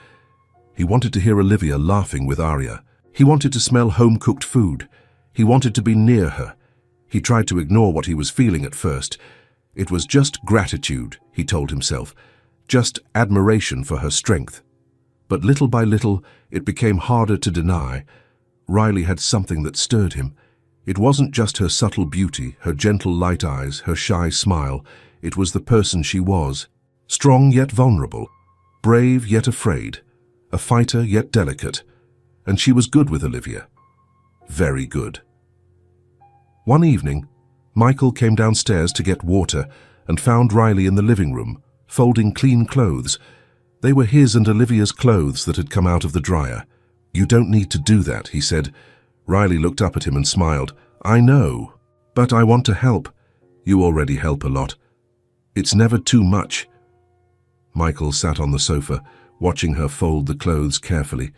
S1: He wanted to hear Olivia laughing with Arya. He wanted to smell home-cooked food. He wanted to be near her. He tried to ignore what he was feeling at first. It was just gratitude, he told himself, just admiration for her strength. But little by little, it became harder to deny. Riley had something that stirred him. It wasn't just her subtle beauty, her gentle light eyes, her shy smile. It was the person she was. Strong yet vulnerable, brave yet afraid, a fighter yet delicate. And she was good with Olivia. Very good. One evening, Michael came downstairs to get water and found Riley in the living room, folding clean clothes. They were his and Olivia's clothes that had come out of the dryer. "You don't need to do that," he said. Riley looked up at him and smiled. "I know, but I want to help." "You already help a lot. It's never too much." Michael sat on the sofa, watching her fold the clothes carefully.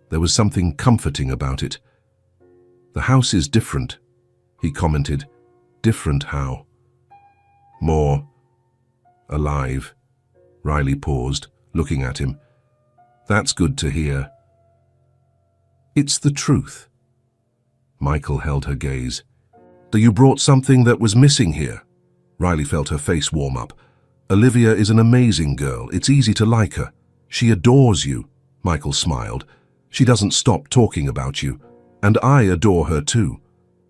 S1: There was something comforting about it. "The house is different," he commented. "Different how?" "More alive." Riley paused, looking at him. "That's good to hear." "It's the truth." Michael held her gaze. "You brought something that was missing here." Riley felt her face warm up. "Olivia is an amazing girl. It's easy to like her. She adores you." Michael smiled. "She doesn't stop talking about you. And I adore her too."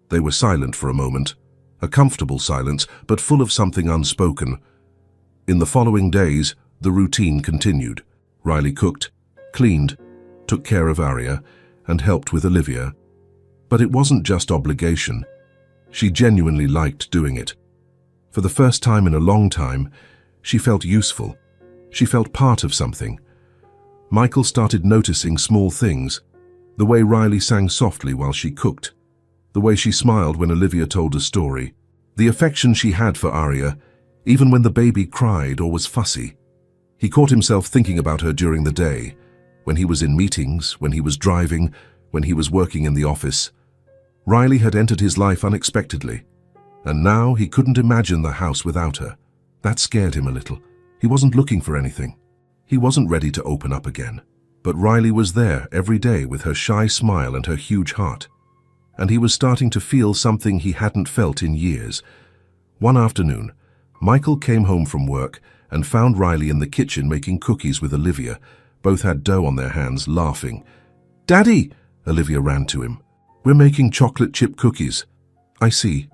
S1: They were silent for a moment, a comfortable silence, but full of something unspoken. In the following days, the routine continued. Riley cooked, cleaned, took care of Arya, and helped with Olivia. But it wasn't just obligation. She genuinely liked doing it. For the first time in a long time, she felt useful. She felt part of something. Michael started noticing small things, the way Riley sang softly while she cooked, the way she smiled when Olivia told a story, the affection she had for Arya, even when the baby cried or was fussy. He caught himself thinking about her during the day, when he was in meetings, when he was driving, when he was working in the office. Riley had entered his life unexpectedly, and now he couldn't imagine the house without her. That scared him a little. He wasn't looking for anything. He wasn't ready to open up again. But Riley was there every day with her shy smile and her huge heart. And he was starting to feel something he hadn't felt in years. One afternoon, Michael came home from work and found Riley in the kitchen making cookies with Olivia. Both had dough on their hands, laughing. "Daddy!" Olivia ran to him. "We're making chocolate chip cookies." "I see."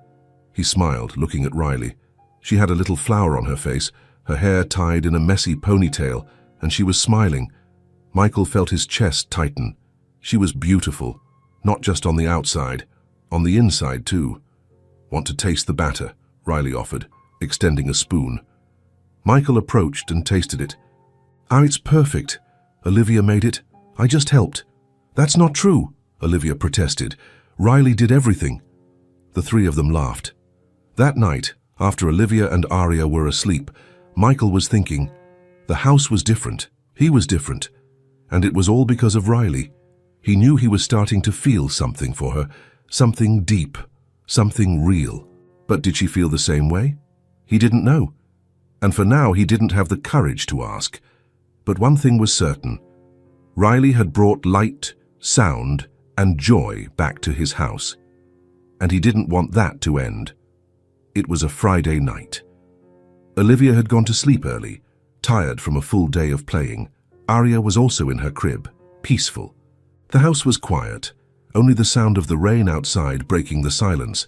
S1: He smiled, looking at Riley. She had a little flower on her face, her hair tied in a messy ponytail, and she was smiling. Michael felt his chest tighten. She was beautiful, not just on the outside, on the inside too. "Want to taste the batter?" Riley offered, extending a spoon. Michael approached and tasted it. "Oh, it's perfect. Olivia made it. I just helped." "That's not true," Olivia protested. "Riley did everything." The three of them laughed. That night, after Olivia and Aria were asleep, Michael was thinking, the house was different, he was different, and it was all because of Riley. He knew he was starting to feel something for her, something deep, something real. But did she feel the same way? He didn't know. And for now, he didn't have the courage to ask. But one thing was certain. Riley had brought light, sound, and joy back to his house. And he didn't want that to end. It was a Friday night. Olivia had gone to sleep early, tired from a full day of playing. Aria was also in her crib, peaceful. The house was quiet, only the sound of the rain outside breaking the silence.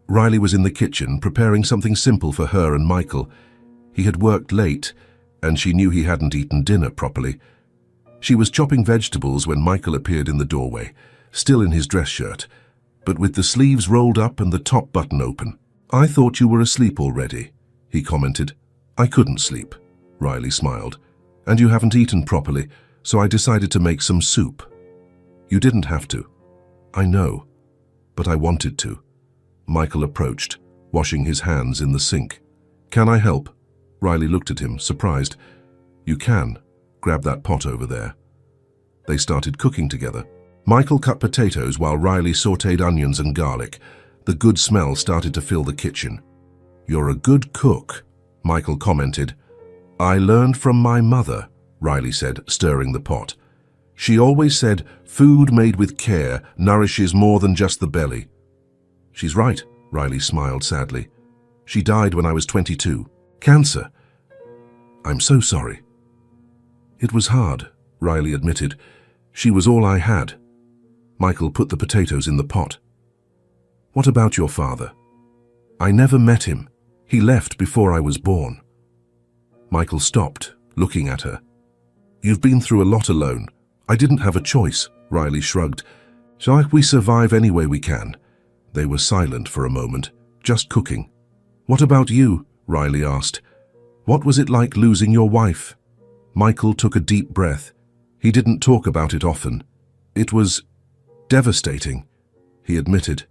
S1: Riley was in the kitchen, preparing something simple for her and Michael. He had worked late, and she knew he hadn't eaten dinner properly. She was chopping vegetables when Michael appeared in the doorway, still in his dress shirt, but with the sleeves rolled up and the top button open. "I thought you were asleep already," he commented. "I couldn't sleep," Riley smiled. "And you haven't eaten properly, so I decided to make some soup." "You didn't have to." "I know, but I wanted to." Michael approached, washing his hands in the sink. "Can I help?" Riley looked at him, surprised. "You can. Grab that pot over there." They started cooking together. Michael cut potatoes while Riley sautéed onions and garlic. The good smell started to fill the kitchen. "You're a good cook," Michael commented. "I learned from my mother," Riley said, stirring the pot. "She always said, food made with care nourishes more than just the belly." "She's right," Riley smiled sadly. "She died when I was 22. Cancer." "I'm so sorry." "It was hard," Riley admitted. "She was all I had." Michael put the potatoes in the pot. "What about your father?" "I never met him. He left before I was born." Michael stopped, looking at her. "You've been through a lot alone. I didn't have a choice," Riley shrugged. "So we survive any way we can." They were silent for a moment, just cooking. "What about you?" Riley asked. "What was it like losing your wife?" Michael took a deep breath. He didn't talk about it often. "It was devastating," he admitted.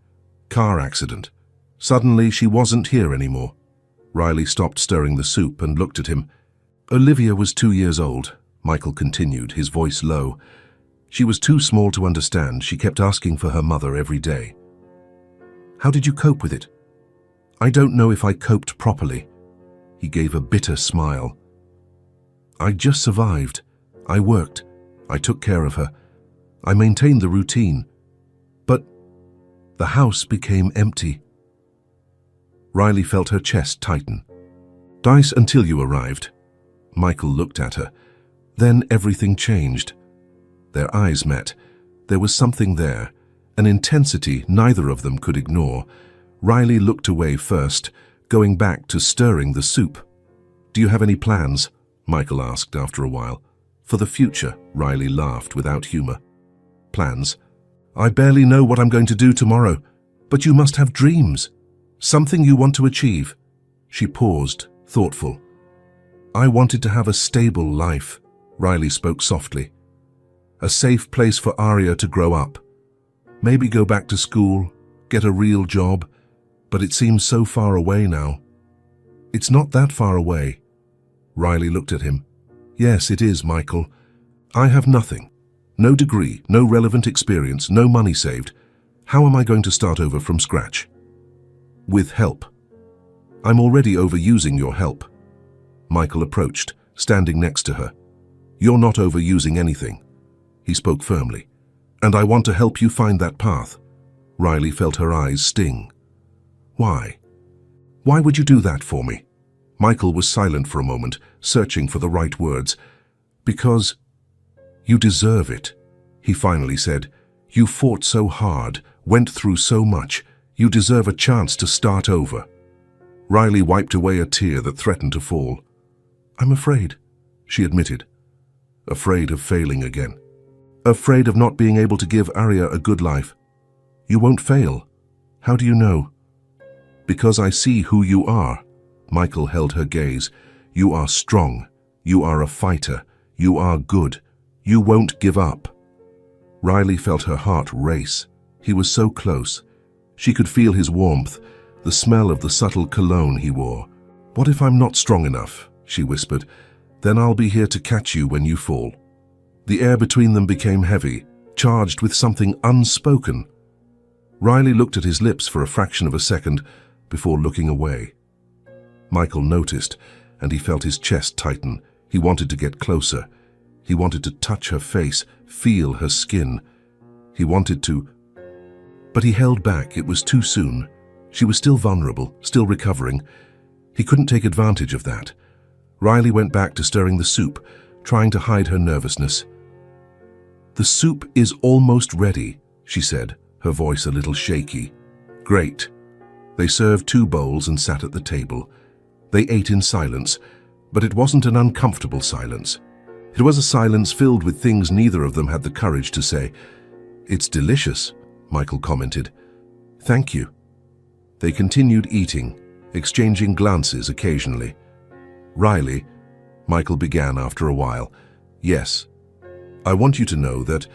S1: "Car accident. Suddenly she wasn't here anymore." Riley stopped stirring the soup and looked at him. "Olivia was 2 years old," Michael continued, his voice low. "She was too small to understand. She kept asking for her mother every day." "How did you cope with it?" "I don't know if I coped properly." He gave a bitter smile. "I just survived. I worked. I took care of her. I maintained the routine. But the house became empty." Riley felt her chest tighten. "Dice until you arrived." Michael looked at her. Then everything changed. Their eyes met. There was something there, an intensity neither of them could ignore. Riley looked away first, going back to stirring the soup. "Do you have any plans?" Michael asked after a while. "For the future," Riley laughed without humor. "Plans? I barely know what I'm going to do tomorrow. But you must have dreams. Something you want to achieve." She paused, thoughtful. "I wanted to have a stable life," Riley spoke softly. "A safe place for Aria to grow up. Maybe go back to school, get a real job. But it seems so far away now." "It's not that far away." Riley looked at him. "Yes, it is, Michael. I have nothing. No degree, no relevant experience, no money saved. How am I going to start over from scratch?" "With help." "I'm already overusing your help." Michael approached, standing next to her. "You're not overusing anything." He spoke firmly. "And I want to help you find that path." Riley felt her eyes sting. "Why? Why would you do that for me?" Michael was silent for a moment, searching for the right words. "Because you deserve it," he finally said. "You fought so hard, went through so much. You deserve a chance to start over." Riley wiped away a tear that threatened to fall. "I'm afraid," she admitted. "Afraid of failing again. Afraid of not being able to give Aria a good life." "You won't fail." "How do you know?" "Because I see who you are." Michael held her gaze. "You are strong. You are a fighter. You are good. You won't give up." Riley felt her heart race. He was so close. She could feel his warmth, the smell of the subtle cologne he wore. "What if I'm not strong enough?" she whispered. "Then I'll be here to catch you when you fall." The air between them became heavy, charged with something unspoken. Riley looked at his lips for a fraction of a second before looking away. Michael noticed, and he felt his chest tighten. He wanted to get closer. He wanted to touch her face, feel her skin. He wanted to... But he held back. It was too soon. She was still vulnerable, still recovering. He couldn't take advantage of that. Riley went back to stirring the soup, trying to hide her nervousness. "The soup is almost ready," she said, her voice a little shaky. "Great." They served 2 bowls and sat at the table. They ate in silence, but it wasn't an uncomfortable silence. It was a silence filled with things neither of them had the courage to say. "It's delicious," Michael commented. "Thank you." They continued eating, exchanging glances occasionally. "Riley," Michael began after a while, "yes, I want you to know that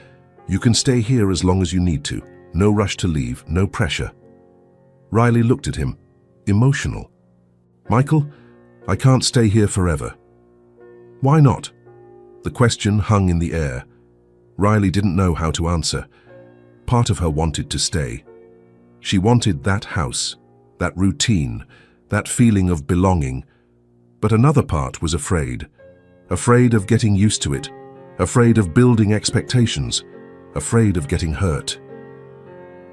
S1: you can stay here as long as you need to. No rush to leave, no pressure." Riley looked at him, emotional. "Michael, I can't stay here forever." "Why not?" The question hung in the air. Riley didn't know how to answer. Part of her wanted to stay. She wanted that house, that routine, that feeling of belonging. But another part was afraid. Afraid of getting used to it. Afraid of building expectations. Afraid of getting hurt.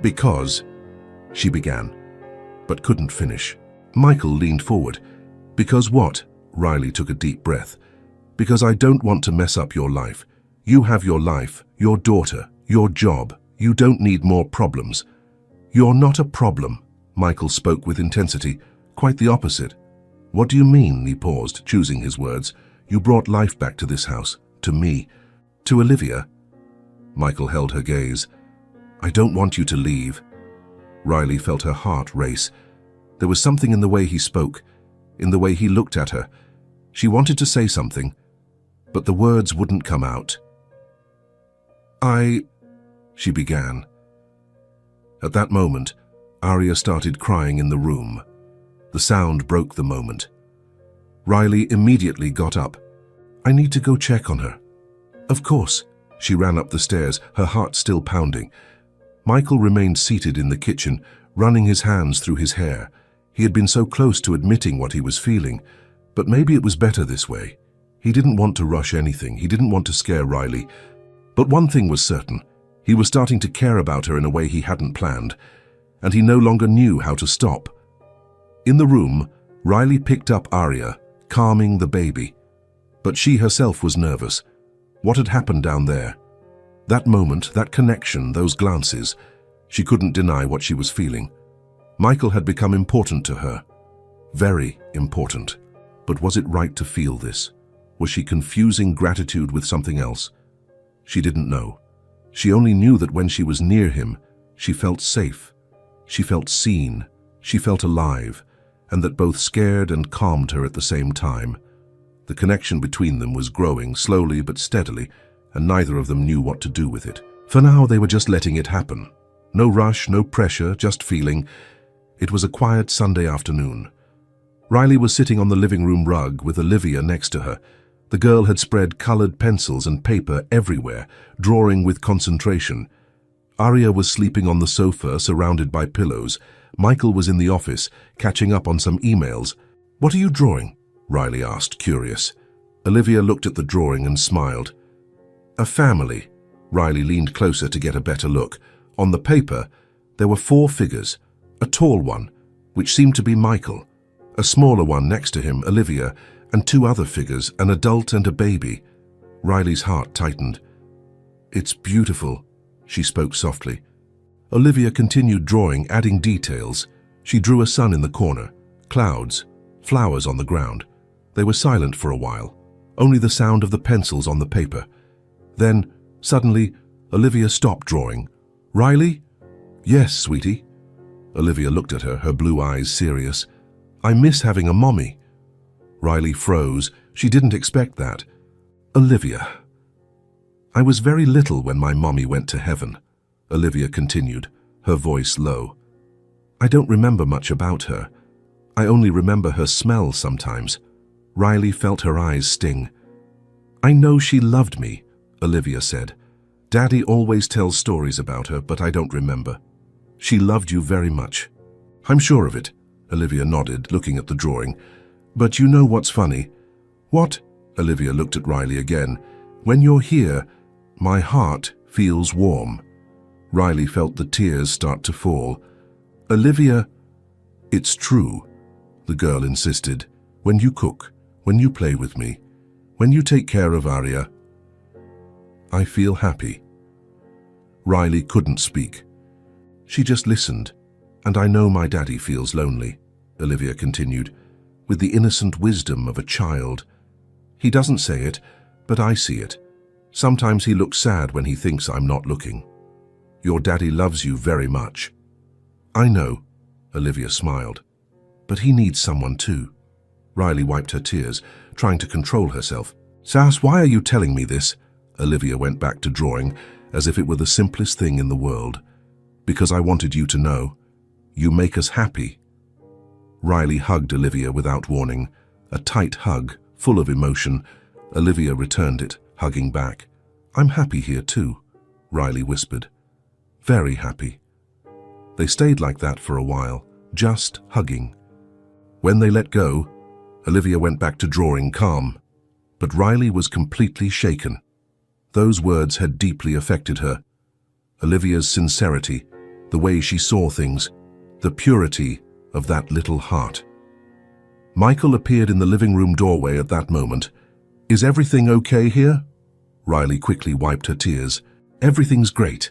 S1: "Because," she began, but couldn't finish. Michael leaned forward. "Because what?" Riley took a deep breath. "Because I don't want to mess up your life. You have your life, your daughter, your job. You don't need more problems." "You're not a problem," Michael spoke with intensity. "Quite the opposite." "What do you mean?" He paused, choosing his words. "You brought life back to this house, to me, to Olivia." Michael held her gaze. "I don't want you to leave." Riley felt her heart race. There was something in the way he spoke, in the way he looked at her. She wanted to say something, but the words wouldn't come out. She began. At that moment, Arya started crying in the room. The sound broke the moment. Riley immediately got up. "I need to go check on her." "Of course." She ran up the stairs, her heart still pounding. Michael remained seated in the kitchen, running his hands through his hair. He had been so close to admitting what he was feeling, but maybe it was better this way. He didn't want to rush anything. He didn't want to scare Riley. But one thing was certain. He was starting to care about her in a way he hadn't planned, and he no longer knew how to stop. In the room, Riley picked up Arya, calming the baby. But she herself was nervous. What had happened down there? That moment, that connection, those glances. She couldn't deny what she was feeling. Michael had become important to her. Very important. But was it right to feel this? Was she confusing gratitude with something else? She didn't know. She only knew that when she was near him, she felt safe. She felt seen. She felt alive, and that both scared and calmed her at the same time. The connection between them was growing slowly but steadily, and neither of them knew what to do with it. For now, they were just letting it happen. No rush, no pressure, just feeling. It was a quiet Sunday afternoon. Riley was sitting on the living room rug with Olivia next to her. The girl had spread colored pencils and paper everywhere, drawing with concentration. Arya was sleeping on the sofa, surrounded by pillows. Michael was in the office, catching up on some emails. "What are you drawing?" Riley asked, curious. Olivia looked at the drawing and smiled. "A family." Riley leaned closer to get a better look. On the paper, there were 4 figures. A tall one, which seemed to be Michael. A smaller one next to him, Olivia, and 2 other figures, an adult and a baby. Riley's heart tightened. "It's beautiful," she spoke softly. Olivia continued drawing, adding details. She drew a sun in the corner, clouds, flowers on the ground. They were silent for a while, only the sound of the pencils on the paper. Then, suddenly, Olivia stopped drawing. "Riley?" "Yes, sweetie." Olivia looked at her, her blue eyes serious. "I miss having a mommy." Riley froze. She didn't expect that. "Olivia." "I was very little when my mommy went to heaven," Olivia continued, her voice low. I don't remember much about her. I only remember her smell sometimes. Riley felt her eyes sting. I know she loved me, Olivia said. Daddy always tells stories about her, but I don't remember. She loved you very much. I'm sure of it, Olivia nodded, looking at the drawing. But you know what's funny? What? Olivia looked at Riley again. When you're here, my heart feels warm. Riley felt the tears start to fall. Olivia, it's true, the girl insisted. When you cook, when you play with me, when you take care of Arya, I feel happy. Riley couldn't speak. She just listened. And I know my daddy feels lonely, Olivia continued, with the innocent wisdom of a child. He doesn't say it, but I see it. Sometimes he looks sad when he thinks I'm not looking. Your daddy loves you very much. I know, Olivia smiled. But he needs someone too. Riley wiped her tears, trying to control herself. Sass, why are you telling me this? Olivia went back to drawing, as if it were the simplest thing in the world. Because I wanted you to know. You make us happy. Riley hugged Olivia without warning, a tight hug, full of emotion. Olivia returned it, hugging back. I'm happy here too, Riley whispered. Very happy. They stayed like that for a while, just hugging. When they let go, Olivia went back to drawing, calm. But Riley was completely shaken. Those words had deeply affected her. Olivia's sincerity, the way she saw things, the purity of that little heart. Michael appeared in the living room doorway at that moment. Is everything okay here? Riley quickly wiped her tears. Everything's great.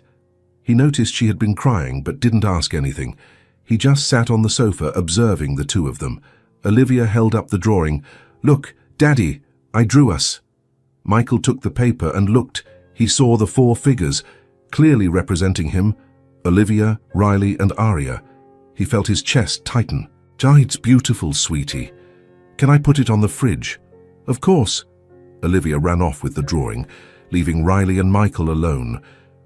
S1: He noticed she had been crying but didn't ask anything. He just sat on the sofa observing the two of them. Olivia held up the drawing. Look, Daddy, I drew us. Michael took the paper and looked. He saw the 4 figures, clearly representing him, Olivia, Riley, and Arya. He felt his chest tighten. It's beautiful, sweetie. Can I put it on the fridge? Of course. Olivia ran off with the drawing, leaving Riley and Michael alone.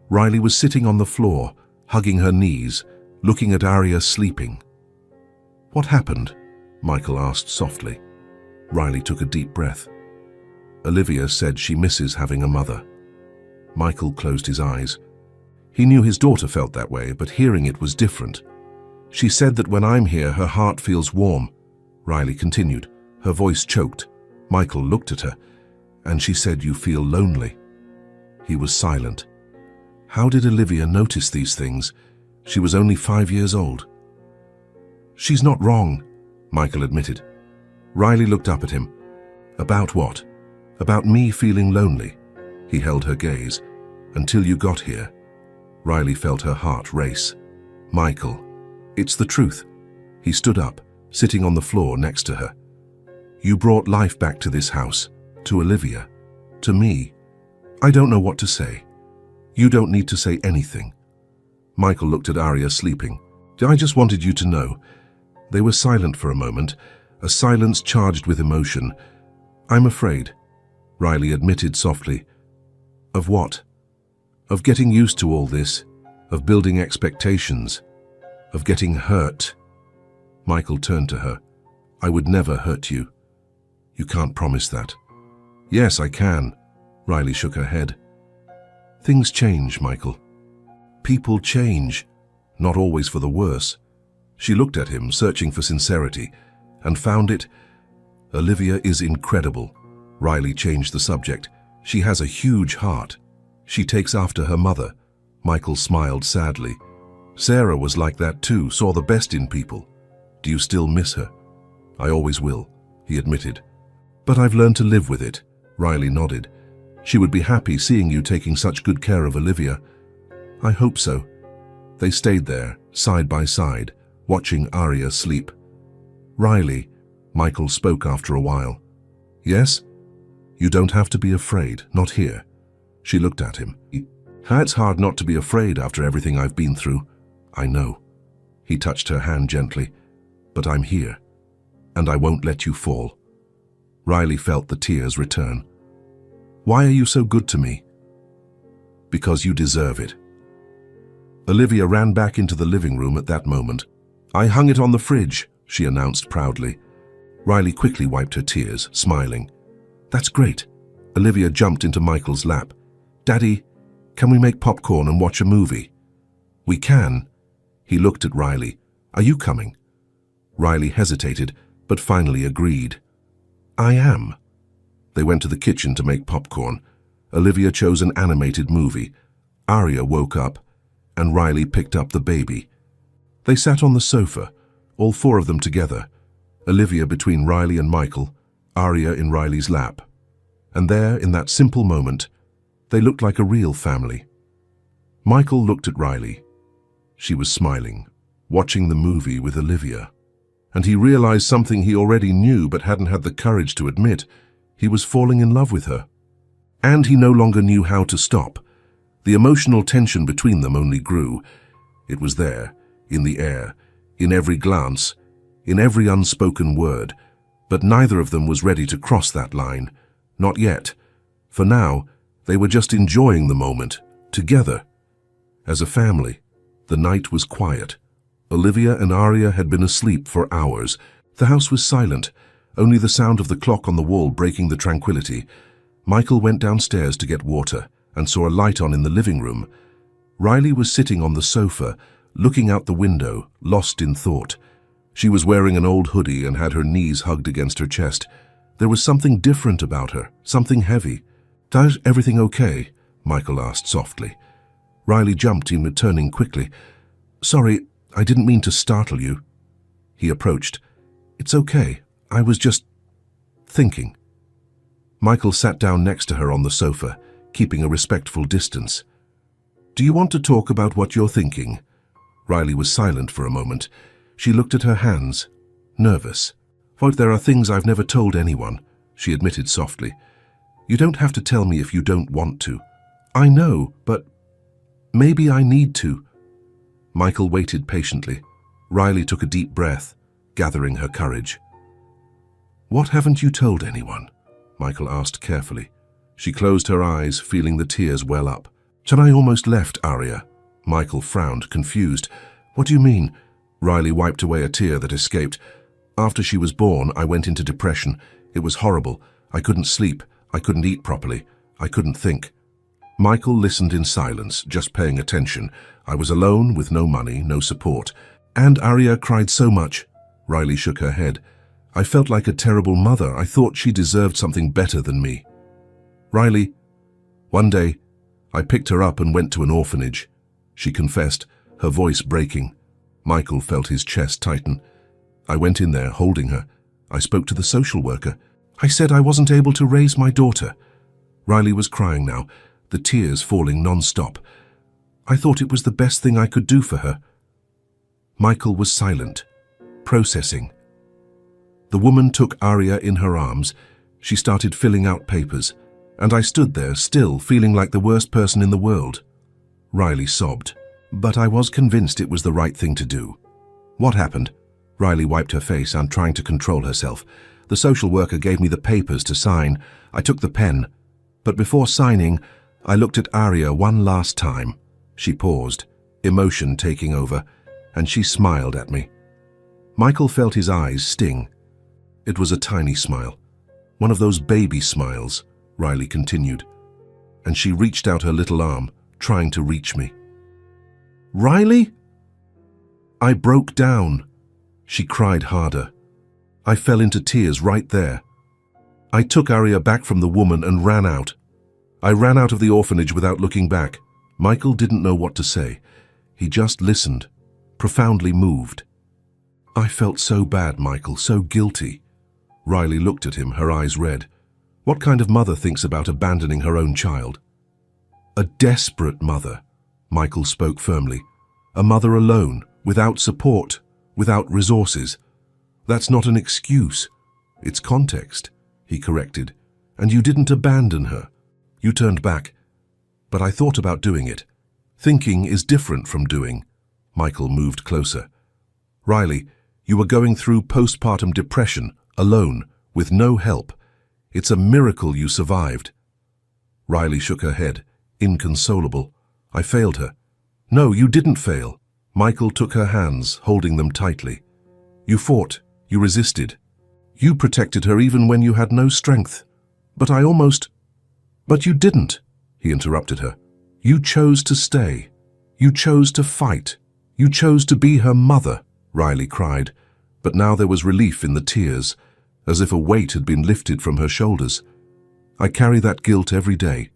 S1: Riley was sitting on the floor, hugging her knees, looking at Arya sleeping. What happened? Michael asked softly. Riley took a deep breath. Olivia said she misses having a mother. Michael closed his eyes. He knew his daughter felt that way, but hearing it was different. She said that when I'm here, her heart feels warm. Riley continued. Her voice choked. Michael looked at her, and she said, you feel lonely. He was silent. How did Olivia notice these things? She was only 5 years old. She's not wrong, Michael admitted. Riley looked up at him. About what? About me feeling lonely. He held her gaze. Until you got here. Riley felt her heart race. Michael, it's the truth. He stood up, sitting on the floor next to her. You brought life back to this house, to Olivia, to me. I don't know what to say. You don't need to say anything. Michael looked at Arya sleeping. I just wanted you to know. They were silent for a moment, a silence charged with emotion. I'm afraid, Riley admitted softly. Of what? Of getting used to all this, of building expectations, of getting hurt. Michael turned to her. I would never hurt you. You can't promise that. Yes, I can. Riley shook her head. Things change, Michael. People change, not always for the worse. She looked at him, searching for sincerity, and found it. Olivia is incredible. Riley changed the subject. She has a huge heart. She takes after her mother. Michael smiled sadly. Sarah was like that too, saw the best in people. Do you still miss her? I always will, he admitted. But I've learned to live with it. Riley nodded. She would be happy seeing you taking such good care of Olivia. I hope so. They stayed there, side by side, watching Arya sleep. Riley, Michael spoke after a while. Yes? You don't have to be afraid, not here. She looked at him. It's hard not to be afraid after everything I've been through. I know. He touched her hand gently. But I'm here, and I won't let you fall. Riley felt the tears return. Why are you so good to me? Because you deserve it. Olivia ran back into the living room at that moment. "I hung it on the fridge," she announced proudly. Riley quickly wiped her tears, smiling. "That's great." Olivia jumped into Michael's lap. "Daddy, can we make popcorn and watch a movie?" "We can." He looked at Riley. "Are you coming?" Riley hesitated, but finally agreed. "I am." They went to the kitchen to make popcorn. Olivia chose an animated movie. Aria woke up, and Riley picked up the baby. They sat on the sofa, all four of them together, Olivia between Riley and Michael, Aria in Riley's lap. And there, in that simple moment, they looked like a real family. Michael looked at Riley. She was smiling, watching the movie with Olivia. And he realized something he already knew but hadn't had the courage to admit. He was falling in love with her. And he no longer knew how to stop. The emotional tension between them only grew. It was there, in the air, in every glance, in every unspoken word. But neither of them was ready to cross that line. Not yet. For now, they were just enjoying the moment, together. As a family, the night was quiet. Olivia and Aria had been asleep for hours. The house was silent, only the sound of the clock on the wall breaking the tranquility. Michael went downstairs to get water and saw a light on in the living room. Riley was sitting on the sofa, looking out the window, lost in thought. She was wearing an old hoodie and had her knees hugged against her chest. There was something different about her, something heavy. "Is everything okay?" Michael asked softly. Riley jumped in, returning quickly. "Sorry, I didn't mean to startle you." He approached. "It's okay. I was just thinking." Michael sat down next to her on the sofa, keeping a respectful distance. "Do you want to talk about what you're thinking?" Riley was silent for a moment. She looked at her hands, nervous. "But there are things I've never told anyone," she admitted softly. "You don't have to tell me if you don't want to." "I know, but maybe I need to." Michael waited patiently. Riley took a deep breath, gathering her courage. "What haven't you told anyone?" Michael asked carefully. She closed her eyes, feeling the tears well up. "I almost left Aria." Michael frowned, confused. "What do you mean?" Riley wiped away a tear that escaped. "After she was born, I went into depression. It was horrible. I couldn't sleep. I couldn't eat properly. I couldn't think." Michael listened in silence, just paying attention. "I was alone, with no money, no support. And Aria cried so much." Riley shook her head. "I felt like a terrible mother. I thought she deserved something better than me." "Riley, one day, I picked her up and went to an orphanage," she confessed, her voice breaking. Michael felt his chest tighten. "I went in there, holding her. I spoke to the social worker. I said I wasn't able to raise my daughter." Riley was crying now, the tears falling non-stop. "I thought it was the best thing I could do for her." Michael was silent, processing. The woman took Aria in her arms. She started filling out papers, and I stood there, still feeling like the worst person in the world. Riley sobbed. "But I was convinced it was the right thing to do." "What happened?" Riley wiped her face and trying to control herself. "The social worker gave me the papers to sign. I took the pen. But before signing, I looked at Aria one last time." She paused, emotion taking over, and she smiled at me. Michael felt his eyes sting. It was a tiny smile. "One of those baby smiles," Riley continued. And she reached out her little arm, trying to reach me. "Riley?" I broke down. She cried harder. I fell into tears right there. I took Aria back from the woman and ran out. I ran out of the orphanage without looking back. Michael didn't know what to say. He just listened, profoundly moved. "I felt so bad, Michael, so guilty." Riley looked at him, her eyes red. "What kind of mother thinks about abandoning her own child?" "A desperate mother," Michael spoke firmly. "A mother alone, without support, without resources. That's not an excuse. It's context," he corrected. "And you didn't abandon her. You turned back. But I thought about doing it. Thinking is different from doing." Michael moved closer. "Riley, you were going through postpartum depression, alone, with no help. It's a miracle you survived." Riley shook her head, inconsolable. "I failed her." "No, you didn't fail," Michael took her hands, holding them tightly. You fought. You resisted. You protected her even when you had no strength. But you didn't, he interrupted her. You chose to stay. You chose to fight. You chose to be her mother, Riley cried. But now there was relief in the tears, as if a weight had been lifted from her shoulders. I carry that guilt every day,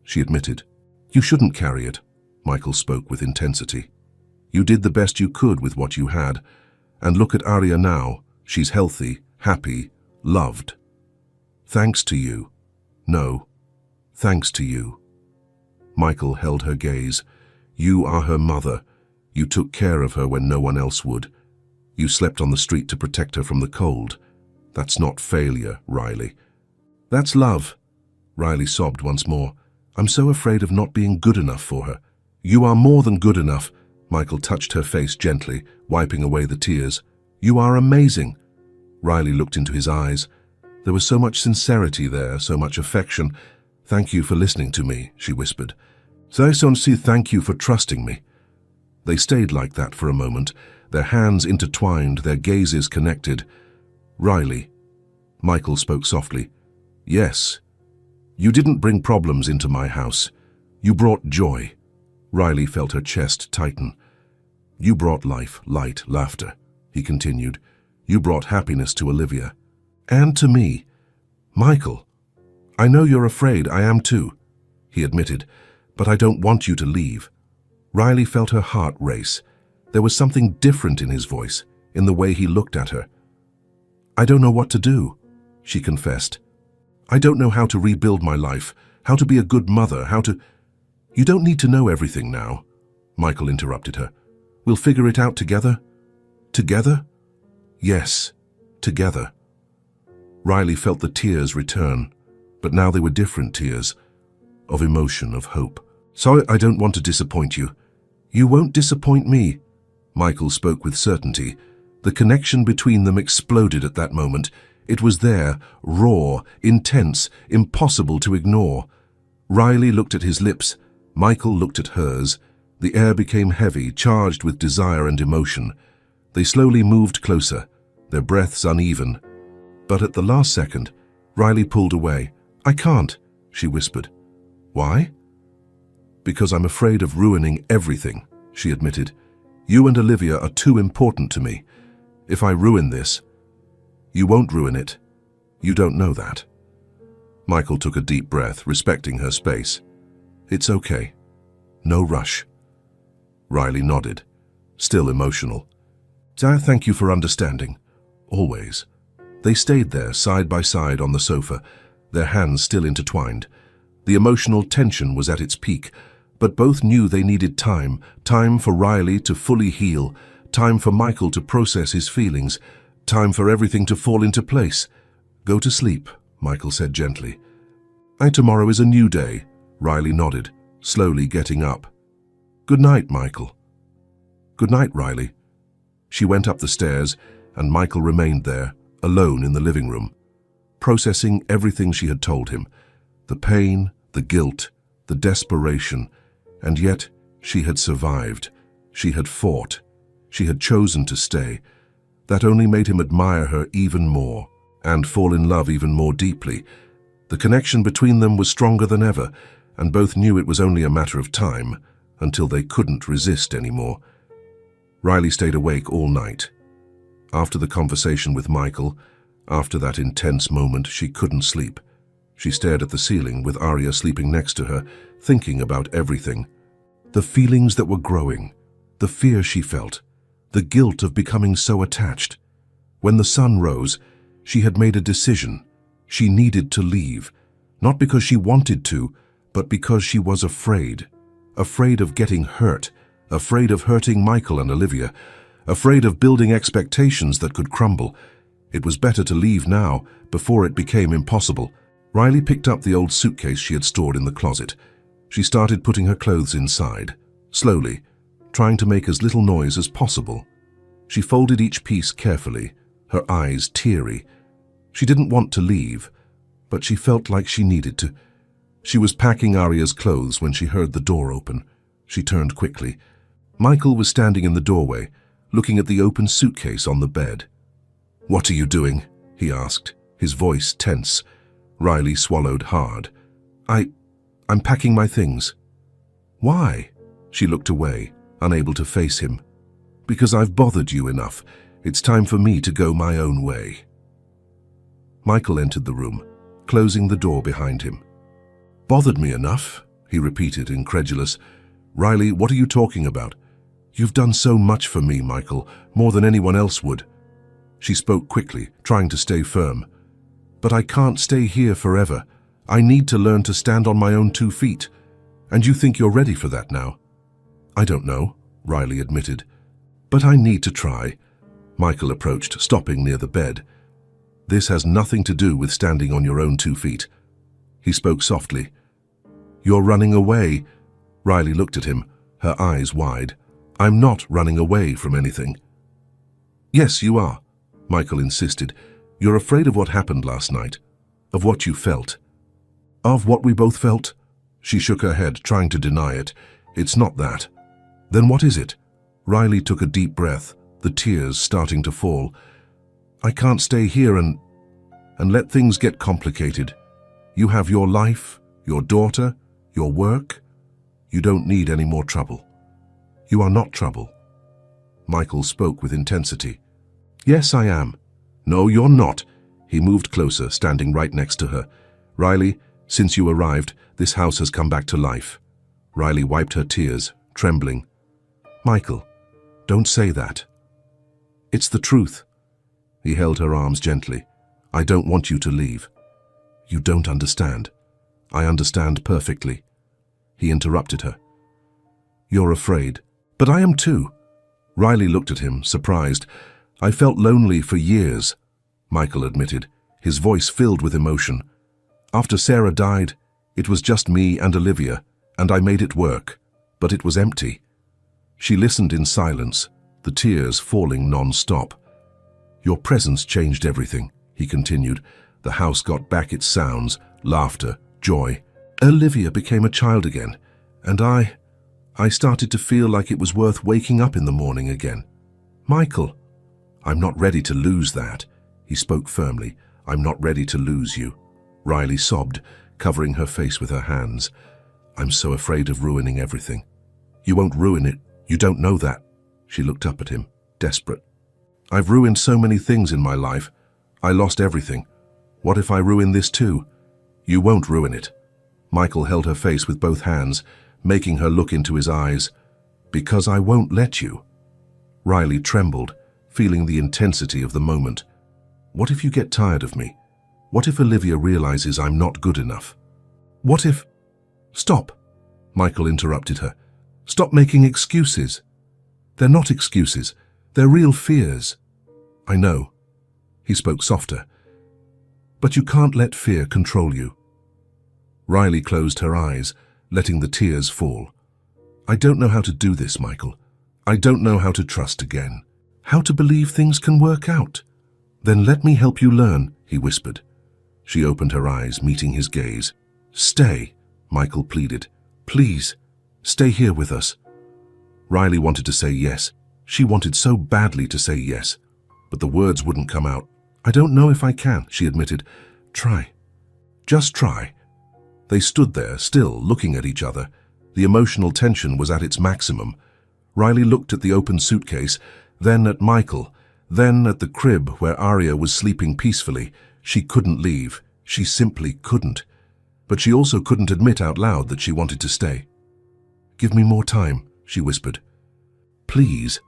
S1: she admitted. You shouldn't carry it, Michael spoke with intensity. You did the best you could with what you had, and look at Arya now. She's healthy, happy, loved. Thanks to you. No, thanks to you. Michael held her gaze. You are her mother. You took care of her when no one else would. You slept on the street to protect her from the cold. That's not failure, Riley. That's love. Riley sobbed once more. I'm so afraid of not being good enough for her. You are more than good enough. Michael touched her face gently, wiping away the tears. You are amazing. Riley looked into his eyes. There was so much sincerity there, so much affection. Thank you for listening to me, she whispered. Thank you for trusting me. They stayed like that for a moment, their hands intertwined, their gazes connected. Riley. Michael spoke softly. Yes. You didn't bring problems into my house. You brought joy. Riley felt her chest tighten. You brought life, light, laughter, he continued. You brought happiness to Olivia. And to me. Michael. I know you're afraid, I am too, he admitted, but I don't want you to leave. Riley felt her heart race. There was something different in his voice, in the way he looked at her. I don't know what to do, she confessed. I don't know how to rebuild my life, how to be a good mother, how to... You don't need to know everything now, Michael interrupted her. We'll figure it out together. Together? Yes, together. Riley felt the tears return, but now they were different tears, of emotion, of hope. Sorry, I don't want to disappoint you. You won't disappoint me, Michael spoke with certainty. The connection between them exploded at that moment. It was there, raw, intense, impossible to ignore. Riley looked at his lips. Michael looked at hers. The air became heavy, charged with desire and emotion. They slowly moved closer, their breaths uneven. But at the last second, Riley pulled away. I can't, she whispered. Why? Because I'm afraid of ruining everything, she admitted. You and Olivia are too important to me. If I ruin this, you won't ruin it. You don't know that. Michael took a deep breath, respecting her space. It's okay. No rush. Riley nodded, still emotional. Thank you for understanding. Always. They stayed there, side by side on the sofa, their hands still intertwined. The emotional tension was at its peak, but both knew they needed time for Riley to fully heal, time for Michael to process his feelings, time for everything to fall into place. Go to sleep, Michael said gently. Tomorrow is a new day, Riley nodded, slowly getting up. Good night, Michael. Good night, Riley. She went up the stairs, and Michael remained there, alone in the living room, processing everything she had told him, the pain, the guilt, the desperation, and yet she had survived. She had fought. She had chosen to stay. That only made him admire her even more and fall in love even more deeply. The connection between them was stronger than ever, and both knew it was only a matter of time until they couldn't resist anymore. Riley stayed awake all night. After the conversation with Michael, after that intense moment, she couldn't sleep. She stared at the ceiling with Arya sleeping next to her, thinking about everything. The feelings that were growing, the fear she felt, the guilt of becoming so attached. When the sun rose, she had made a decision. She needed to leave, not because she wanted to, but because she was afraid. Afraid of getting hurt, afraid of hurting Michael and Olivia, afraid of building expectations that could crumble. It was better to leave now, before it became impossible. Riley picked up the old suitcase she had stored in the closet. She started putting her clothes inside, slowly, trying to make as little noise as possible. She folded each piece carefully, her eyes teary. She didn't want to leave, but she felt like she needed to. She was packing Arya's clothes when she heard the door open. She turned quickly. Michael was standing in the doorway, looking at the open suitcase on the bed. "What are you doing?" he asked, his voice tense. Riley swallowed hard. I'm packing my things." "Why?" She looked away, unable to face him. "Because I've bothered you enough. It's time for me to go my own way." Michael entered the room, closing the door behind him. "Bothered me enough?" he repeated, incredulous. "Riley, what are you talking about? You've done so much for me, Michael, more than anyone else would." She spoke quickly, trying to stay firm. "But I can't stay here forever. I need to learn to stand on my own 2 feet. And you think you're ready for that now?" "I don't know," Riley admitted. "But I need to try." Michael approached, stopping near the bed. "This has nothing to do with standing on your own 2 feet." He spoke softly. "You're running away." Riley looked at him, her eyes wide. "I'm not running away from anything." "Yes, you are," Michael insisted. "You're afraid of what happened last night, of what you felt." "Of what we both felt?" She shook her head, trying to deny it. "It's not that." "Then what is it?" Riley took a deep breath, the tears starting to fall. "I can't stay here and let things get complicated. You have your life, your daughter, your work. You don't need any more trouble." "You are not trouble." Michael spoke with intensity. "Yes, I am." "No, you're not." He moved closer, standing right next to her. "Riley, since you arrived, this house has come back to life." Riley wiped her tears, trembling. "Michael, don't say that." "It's the truth." He held her arms gently. "I don't want you to leave." "You don't understand." "I understand perfectly." He interrupted her. "You're afraid." "But I am too." Riley looked at him, surprised. "I felt lonely for years," Michael admitted, his voice filled with emotion. "After Sarah died, it was just me and Olivia, and I made it work, but it was empty." She listened in silence, the tears falling non-stop. "Your presence changed everything," he continued. "The house got back its sounds, laughter, joy. Olivia became a child again, and I started to feel like it was worth waking up in the morning again." "Michael." "I'm not ready to lose that." He spoke firmly. "I'm not ready to lose you." Riley sobbed, covering her face with her hands. "I'm so afraid of ruining everything." "You won't ruin it. You don't know that." She looked up at him, desperate. "I've ruined so many things in my life. I lost everything. What if I ruin this too?" "You won't ruin it." Michael held her face with both hands, making her look into his eyes. "Because I won't let you." Riley trembled, feeling the intensity of the moment. "What if you get tired of me? What if Olivia realizes I'm not good enough? What if—" "Stop," Michael interrupted her. "Stop making excuses. They're not excuses. They're real fears." "I know." He spoke softer. "But you can't let fear control you." Riley closed her eyes, letting the tears fall. "I don't know how to do this, Michael. I don't know how to trust again. How to believe things can work out." "Then let me help you learn," he whispered. She opened her eyes, meeting his gaze. "Stay," Michael pleaded. "Please, stay here with us." Riley wanted to say yes. She wanted so badly to say yes, but the words wouldn't come out. "I don't know if I can," she admitted. "Try. Just try." They stood there, still looking at each other. The emotional tension was at its maximum. Riley looked at the open suitcase, then at Michael, then at the crib where Arya was sleeping peacefully. She couldn't leave. She simply couldn't. But she also couldn't admit out loud that she wanted to stay. "Give me more time," she whispered. "Please."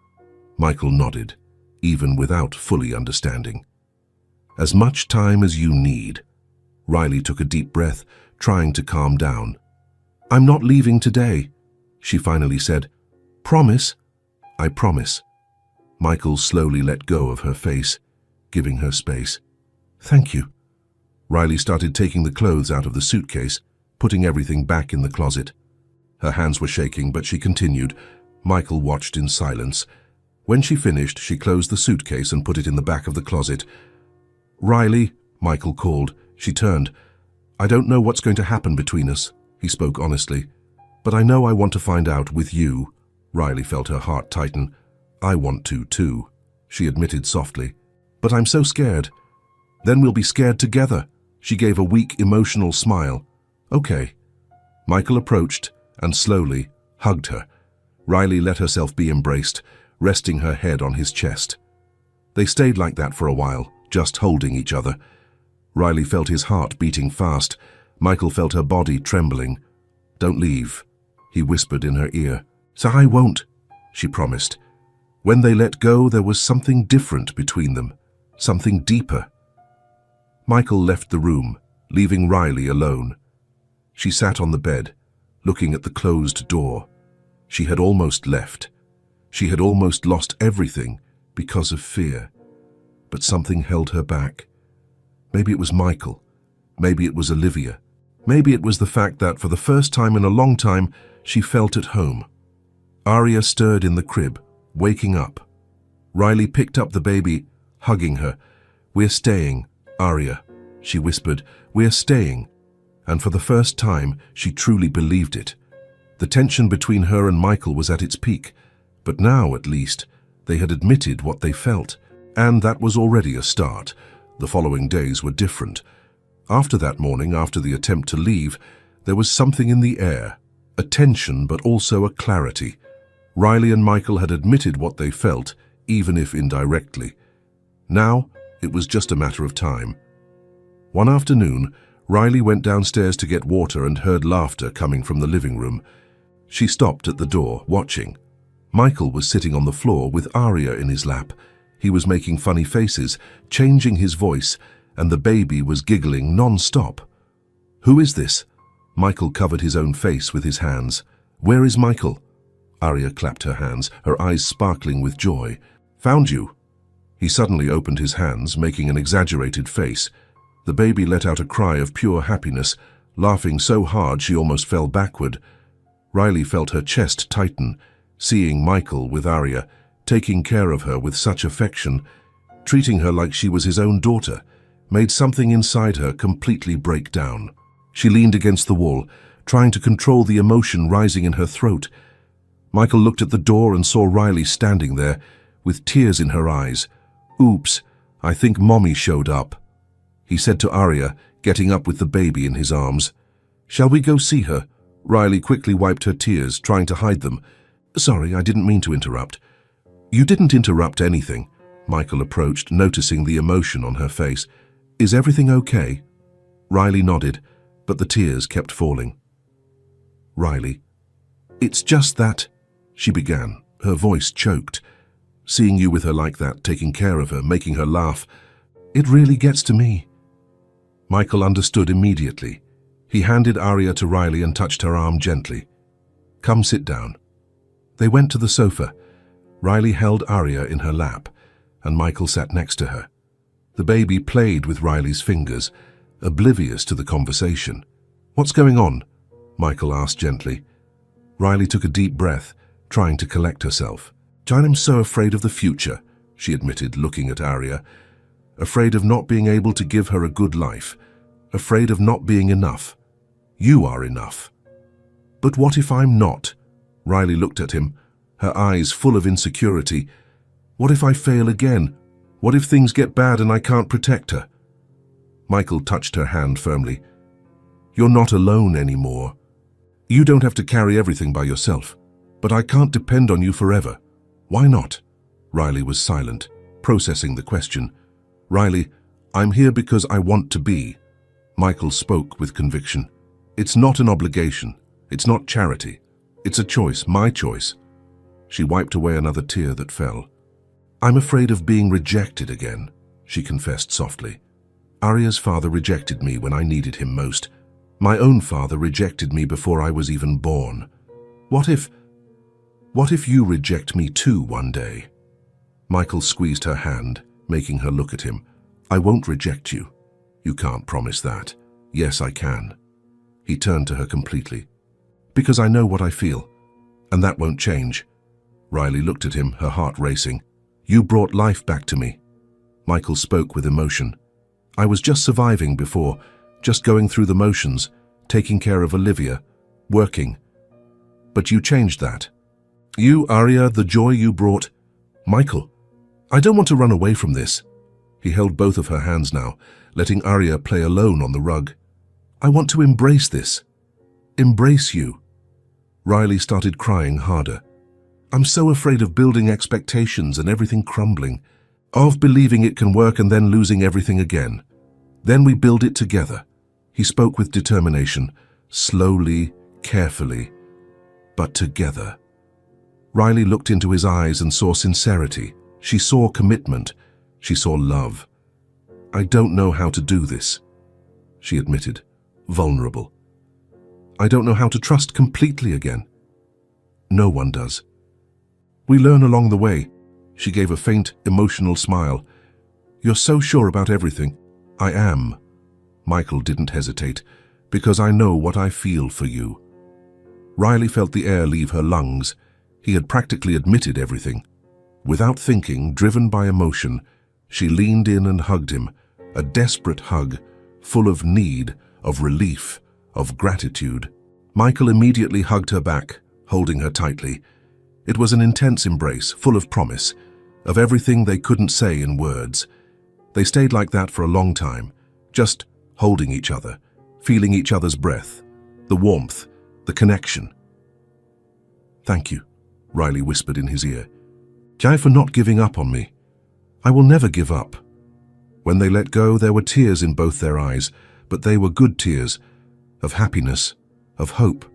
S1: Michael nodded, even without fully understanding. "As much time as you need." Riley took a deep breath, trying to calm down. "I'm not leaving today," she finally said. "Promise?" "I promise." Michael slowly let go of her face, giving her space. "Thank you." Riley started taking the clothes out of the suitcase, putting everything back in the closet. Her hands were shaking, but she continued. Michael watched in silence. When she finished, she closed the suitcase and put it in the back of the closet. "Riley," Michael called. She turned. "I don't know what's going to happen between us," he spoke honestly. "But I know I want to find out with you, Riley felt her heart tighten. I want to too, she admitted softly. But I'm so scared. Then we'll be scared together. She gave a weak, emotional smile. Okay. Michael approached and slowly hugged her. Riley let herself be embraced, resting her head on his chest. They stayed like that for a while, just holding each other. Riley felt his heart beating fast. Michael felt her body trembling. Don't leave, he whispered in her ear. So I won't, she promised. When they let go, there was something different between them, something deeper. Michael left the room, leaving Riley alone. She sat on the bed, looking at the closed door. She had almost left. She had almost lost everything because of fear. But something held her back. Maybe it was Michael. Maybe it was Olivia. Maybe it was the fact that, for the first time in a long time, she felt at home. Arya stirred in the crib, waking up. Riley picked up the baby, hugging her. We're staying, Arya, she whispered. We're staying. And for the first time, she truly believed it. The tension between her and Michael was at its peak, but now, at least, they had admitted what they felt, and that was already a start. The following days were different. After that morning, after the attempt to leave, there was something in the air, a tension but also a clarity. Riley and Michael had admitted what they felt, even if indirectly. Now, it was just a matter of time. One afternoon, Riley went downstairs to get water and heard laughter coming from the living room. She stopped at the door, watching. Michael was sitting on the floor with Arya in his lap. He was making funny faces, changing his voice, and the baby was giggling non-stop. Who is this? Michael covered his own face with his hands. Where is Michael? Arya clapped her hands, her eyes sparkling with joy. Found you. He suddenly opened his hands, making an exaggerated face. The baby let out a cry of pure happiness, laughing so hard she almost fell backward. Riley felt her chest tighten, seeing Michael with Arya, taking care of her with such affection, treating her like she was his own daughter, made something inside her completely break down. She leaned against the wall, trying to control the emotion rising in her throat. Michael looked at the door and saw Riley standing there, with tears in her eyes. Oops, I think Mommy showed up, he said to Arya, getting up with the baby in his arms. Shall we go see her? Riley quickly wiped her tears, trying to hide them. Sorry, I didn't mean to interrupt. You didn't interrupt anything. Michael approached, noticing the emotion on her face. Is everything okay? Riley nodded, but the tears kept falling. Riley, it's just that, she began, her voice choked. Seeing you with her like that, taking care of her, making her laugh, it really gets to me. Michael understood immediately. He handed Arya to Riley and touched her arm gently. Come sit down. They went to the sofa. Riley held Arya in her lap, and Michael sat next to her. The baby played with Riley's fingers, oblivious to the conversation. What's going on? Michael asked gently. Riley took a deep breath, trying to collect herself. I'm so afraid of the future, she admitted, looking at Arya. Afraid of not being able to give her a good life. Afraid of not being enough. You are enough. But what if I'm not? Riley looked at him, her eyes full of insecurity. What if I fail again? What if things get bad and I can't protect her? Michael touched her hand firmly. You're not alone anymore. You don't have to carry everything by yourself, but I can't depend on you forever. Why not? Riley was silent, processing the question. Riley, I'm here because I want to be. Michael spoke with conviction. It's not an obligation. It's not charity. It's a choice, my choice. She wiped away another tear that fell. I'm afraid of being rejected again, she confessed softly. Arya's father rejected me when I needed him most. My own father rejected me before I was even born. What if you reject me too one day? Michael squeezed her hand, making her look at him. I won't reject you. You can't promise that. Yes, I can. He turned to her completely. Because I know what I feel, and that won't change. Riley looked at him, her heart racing. You brought life back to me. Michael spoke with emotion. I was just surviving before, just going through the motions, taking care of Olivia, working. But you changed that. You, Arya, the joy you brought. Michael, I don't want to run away from this. He held both of her hands now, letting Arya play alone on the rug. I want to embrace this. Embrace you. Riley started crying harder. I'm so afraid of building expectations and everything crumbling, of believing it can work and then losing everything again. Then we build it together. He spoke with determination, slowly, carefully, but together. Riley looked into his eyes and saw sincerity. She saw commitment. She saw love. I don't know how to do this, she admitted, vulnerable. I don't know how to trust completely again. No one does. We learn along the way. She gave a faint, emotional smile. You're so sure about everything. I am. Michael didn't hesitate, because I know what I feel for you. Riley felt the air leave her lungs. He had practically admitted everything. Without thinking, driven by emotion, she leaned in and hugged him, a desperate hug, full of need, of relief, of gratitude. Michael immediately hugged her back, holding her tightly. It was an intense embrace, full of promise, of everything they couldn't say in words. They stayed like that for a long time, just holding each other, feeling each other's breath, the warmth, the connection. Thank you, Riley whispered in his ear. Jai for not giving up on me. I will never give up. When they let go, there were tears in both their eyes, but they were good tears, of happiness, of hope.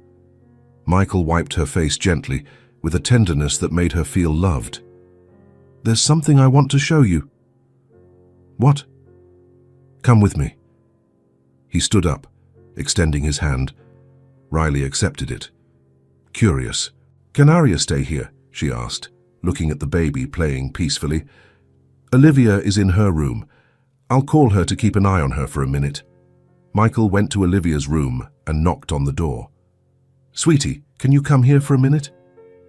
S1: Michael wiped her face gently, with a tenderness that made her feel loved. There's something I want to show you. What? Come with me. He stood up, extending his hand. Riley accepted it. Curious. Can Arya stay here? She asked, looking at the baby playing peacefully. Olivia is in her room. I'll call her to keep an eye on her for a minute. Michael went to Olivia's room and knocked on the door. Sweetie, can you come here for a minute?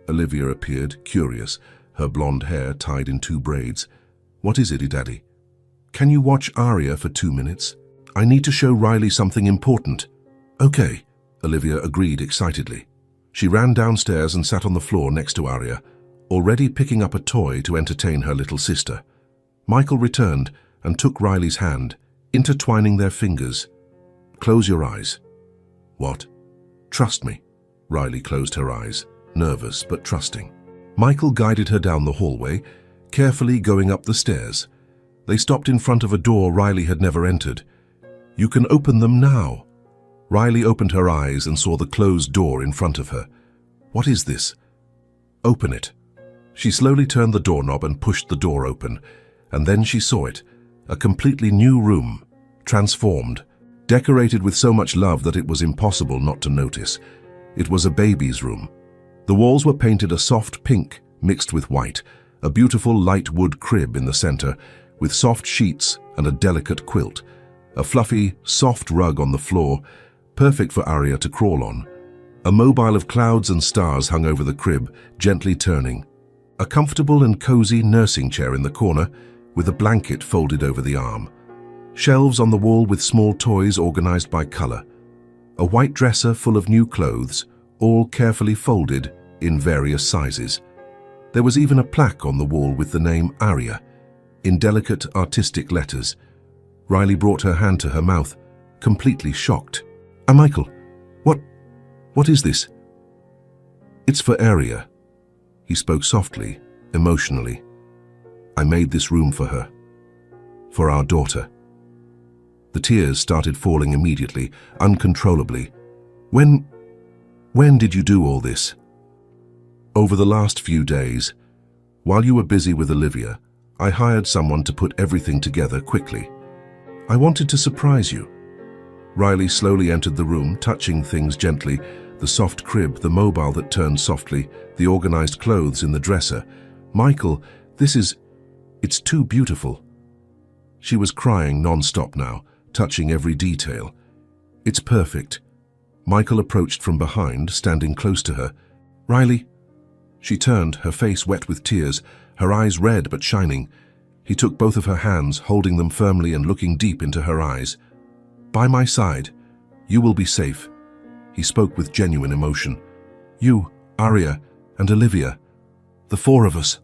S1: Olivia appeared, curious, her blonde hair tied in 2 braids. What is it, Daddy? Can you watch Arya for 2 minutes? I need to show Riley something important. Okay, Olivia agreed excitedly. She ran downstairs and sat on the floor next to Arya, already picking up a toy to entertain her little sister. Michael returned and took Riley's hand, intertwining their fingers. Close your eyes. What? Trust me. Riley closed her eyes, nervous but trusting. Michael guided her down the hallway, carefully going up the stairs. They stopped in front of a door Riley had never entered. You can open them now. Riley opened her eyes and saw the closed door in front of her. What is this? Open it. She slowly turned the doorknob and pushed the door open, and then she saw it, a completely new room, transformed, decorated with so much love that it was impossible not to notice. It was a baby's room. The walls were painted a soft pink mixed with white, a beautiful light wood crib in the center, with soft sheets and a delicate quilt, a fluffy, soft rug on the floor, perfect for Arya to crawl on. A mobile of clouds and stars hung over the crib, gently turning. A comfortable and cozy nursing chair in the corner, with a blanket folded over the arm. Shelves on the wall with small toys organized by color. A white dresser full of new clothes, all carefully folded in various sizes. There was even a plaque on the wall with the name Arya, in delicate artistic letters. Riley brought her hand to her mouth, completely shocked. Michael, what is this? It's for Arya. He spoke softly, emotionally. I made this room for her. For our daughter. The tears started falling immediately, uncontrollably. When did you do all this? Over the last few days. While you were busy with Olivia, I hired someone to put everything together quickly. I wanted to surprise you. Riley slowly entered the room, touching things gently, the soft crib, the mobile that turned softly, the organized clothes in the dresser. Michael, it's too beautiful. She was crying non-stop now, touching every detail. It's perfect. Michael approached from behind, standing close to her. Riley. She turned, her face wet with tears, her eyes red but shining. He took both of her hands, holding them firmly and looking deep into her eyes. By my side. You will be safe. He spoke with genuine emotion. You, Arya, and Olivia, The four of us,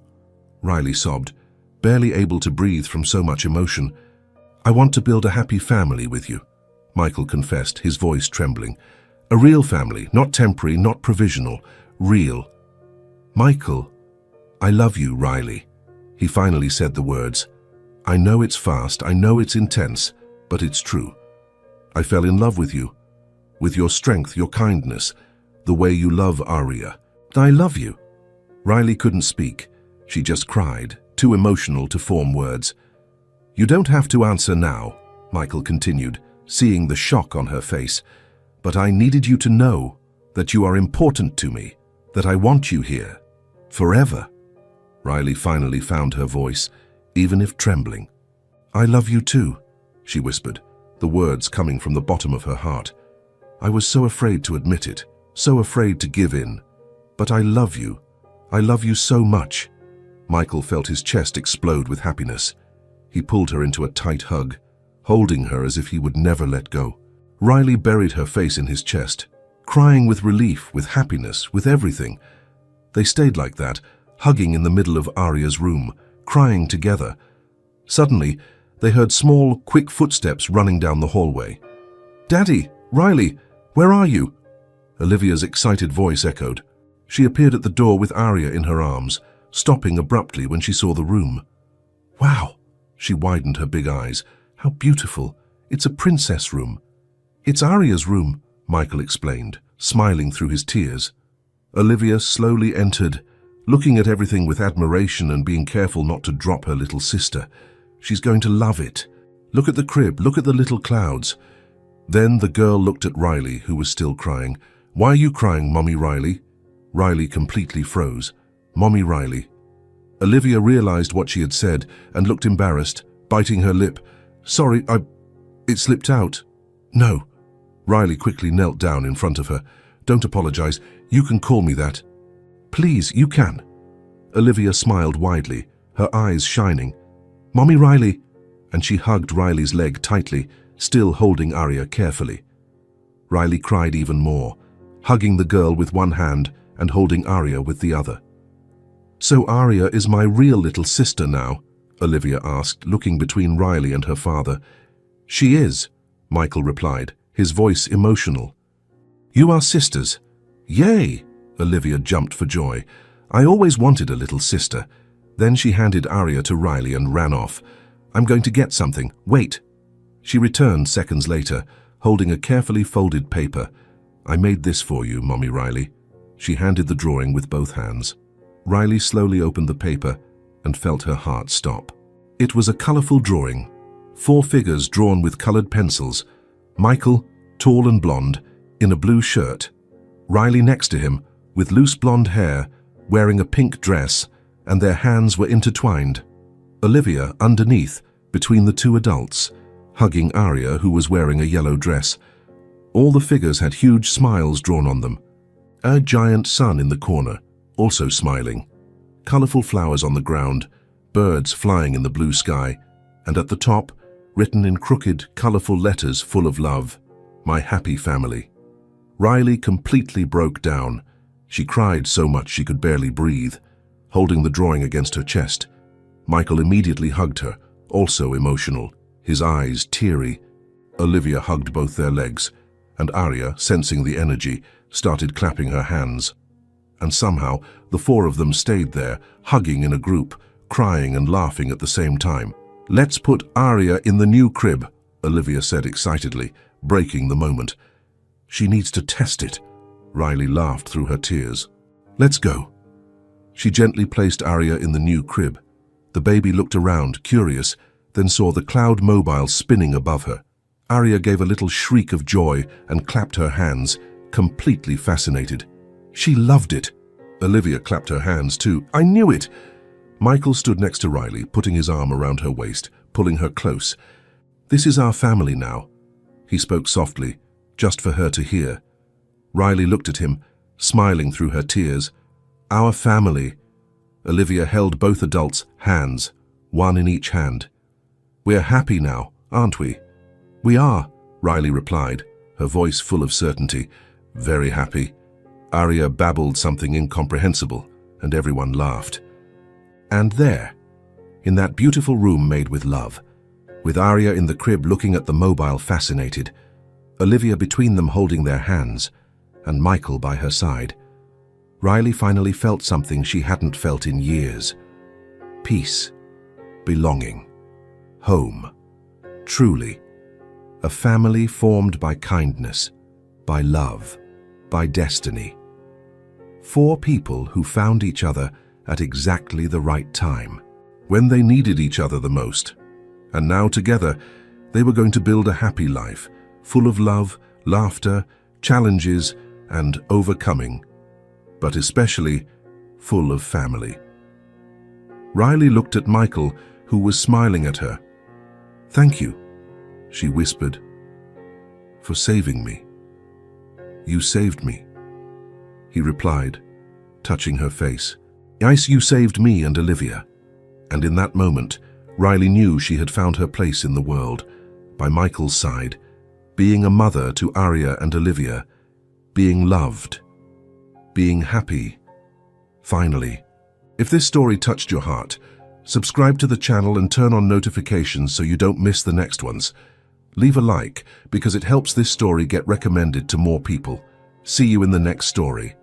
S1: Riley sobbed, barely able to breathe from so much emotion. I want to build a happy family with you, Michael confessed, his voice trembling. A real family, not temporary, not provisional, real. Michael, I love you, Riley. He finally said the words. I know it's fast, I know it's intense, but it's true. I fell in love with you, with your strength, your kindness, the way you love Aria. I love you. Riley couldn't speak. She just cried, too emotional to form words. You don't have to answer now, Michael continued, seeing the shock on her face. But I needed you to know that you are important to me, that I want you here, forever. Riley finally found her voice, even if trembling. I love you too, she whispered, the words coming from the bottom of her heart. I was so afraid to admit it, so afraid to give in. But I love you. I love you so much. Michael felt his chest explode with happiness. He pulled her into a tight hug, holding her as if he would never let go. Riley buried her face in his chest, crying with relief, with happiness, with everything. They stayed like that, hugging in the middle of Aria's room, crying together. Suddenly, they heard small, quick footsteps running down the hallway. Daddy, Riley, where are you? Olivia's excited voice echoed. She appeared at the door with Aria in her arms, stopping abruptly when she saw the room. Wow, she widened her big eyes. How beautiful. It's a princess room. It's Aria's room, Michael explained, smiling through his tears. Olivia slowly entered, looking at everything with admiration and being careful not to drop her little sister. She's going to love it. Look at the crib, look at the little clouds. Then the girl looked at Riley, who was still crying. Why are you crying, Mommy Riley? Riley completely froze. Mommy Riley. Olivia realized what she had said and looked embarrassed, biting her lip. Sorry, it slipped out. No. Riley quickly knelt down in front of her. Don't apologize. You can call me that. Please, you can. Olivia smiled widely, her eyes shining. Mommy Riley. And she hugged Riley's leg tightly, still holding Aria carefully. Riley cried even more, hugging the girl with one hand and holding Aria with the other. So Aria is my real little sister now? Olivia asked, looking between Riley and her father. She is, Michael replied, his voice emotional. You are sisters. Yay! Olivia jumped for joy. I always wanted a little sister. Then she handed Aria to Riley and ran off. I'm going to get something. Wait. She returned seconds later, holding a carefully folded paper. I made this for you, Mommy Riley. She handed the drawing with both hands. Riley slowly opened the paper and felt her heart stop. It was a colorful drawing. 4 figures drawn with colored pencils. Michael, tall and blonde, in a blue shirt. Riley next to him, with loose blonde hair, wearing a pink dress, and their hands were intertwined. Olivia underneath, between the 2 adults, hugging Aria, who was wearing a yellow dress. All the figures had huge smiles drawn on them. A giant sun in the corner, also smiling. Colorful flowers on the ground, birds flying in the blue sky, and at the top, written in crooked, colorful letters full of love, my happy family. Riley completely broke down. She cried so much she could barely breathe, holding the drawing against her chest. Michael immediately hugged her, also emotional, his eyes teary. Olivia hugged both their legs, and Aria, sensing the energy, started clapping her hands. And somehow, the 4 of them stayed there, hugging in a group, crying and laughing at the same time. Let's put Aria in the new crib, Olivia said excitedly, breaking the moment. She needs to test it. Riley laughed through her tears. Let's go. She gently placed Aria in the new crib. The baby looked around, curious, then saw the cloud mobile spinning above her. Aria gave a little shriek of joy and clapped her hands, completely fascinated. She loved it. Olivia clapped her hands too. I knew it. Michael stood next to Riley, putting his arm around her waist, pulling her close. This is our family now. He spoke softly, just for her to hear. Riley looked at him, smiling through her tears. Our family. Olivia held both adults' hands, one in each hand. We're happy now, aren't we? We are, Riley replied, her voice full of certainty. Very happy. Aria babbled something incomprehensible. and everyone laughed. And there, in that beautiful room made with love, with Arya in the crib looking at the mobile fascinated, Olivia between them holding their hands, and Michael by her side, Riley finally felt something she hadn't felt in years. Peace, belonging, home, truly, a family formed by kindness, by love, by destiny. 4 people who found each other at exactly the right time, when they needed each other the most. And now together, they were going to build a happy life, full of love, laughter, challenges, and overcoming, but especially full of family. Riley looked at Michael, who was smiling at her. "Thank you," she whispered, "for saving me." "You saved me," he replied, touching her face. "Yes, you saved me and Olivia." And in that moment, Riley knew she had found her place in the world, by Michael's side, being a mother to Arya and Olivia, being loved, being happy, finally. If this story touched your heart, subscribe to the channel and turn on notifications so you don't miss the next ones. Leave a like because it helps this story get recommended to more people. See you in the next story.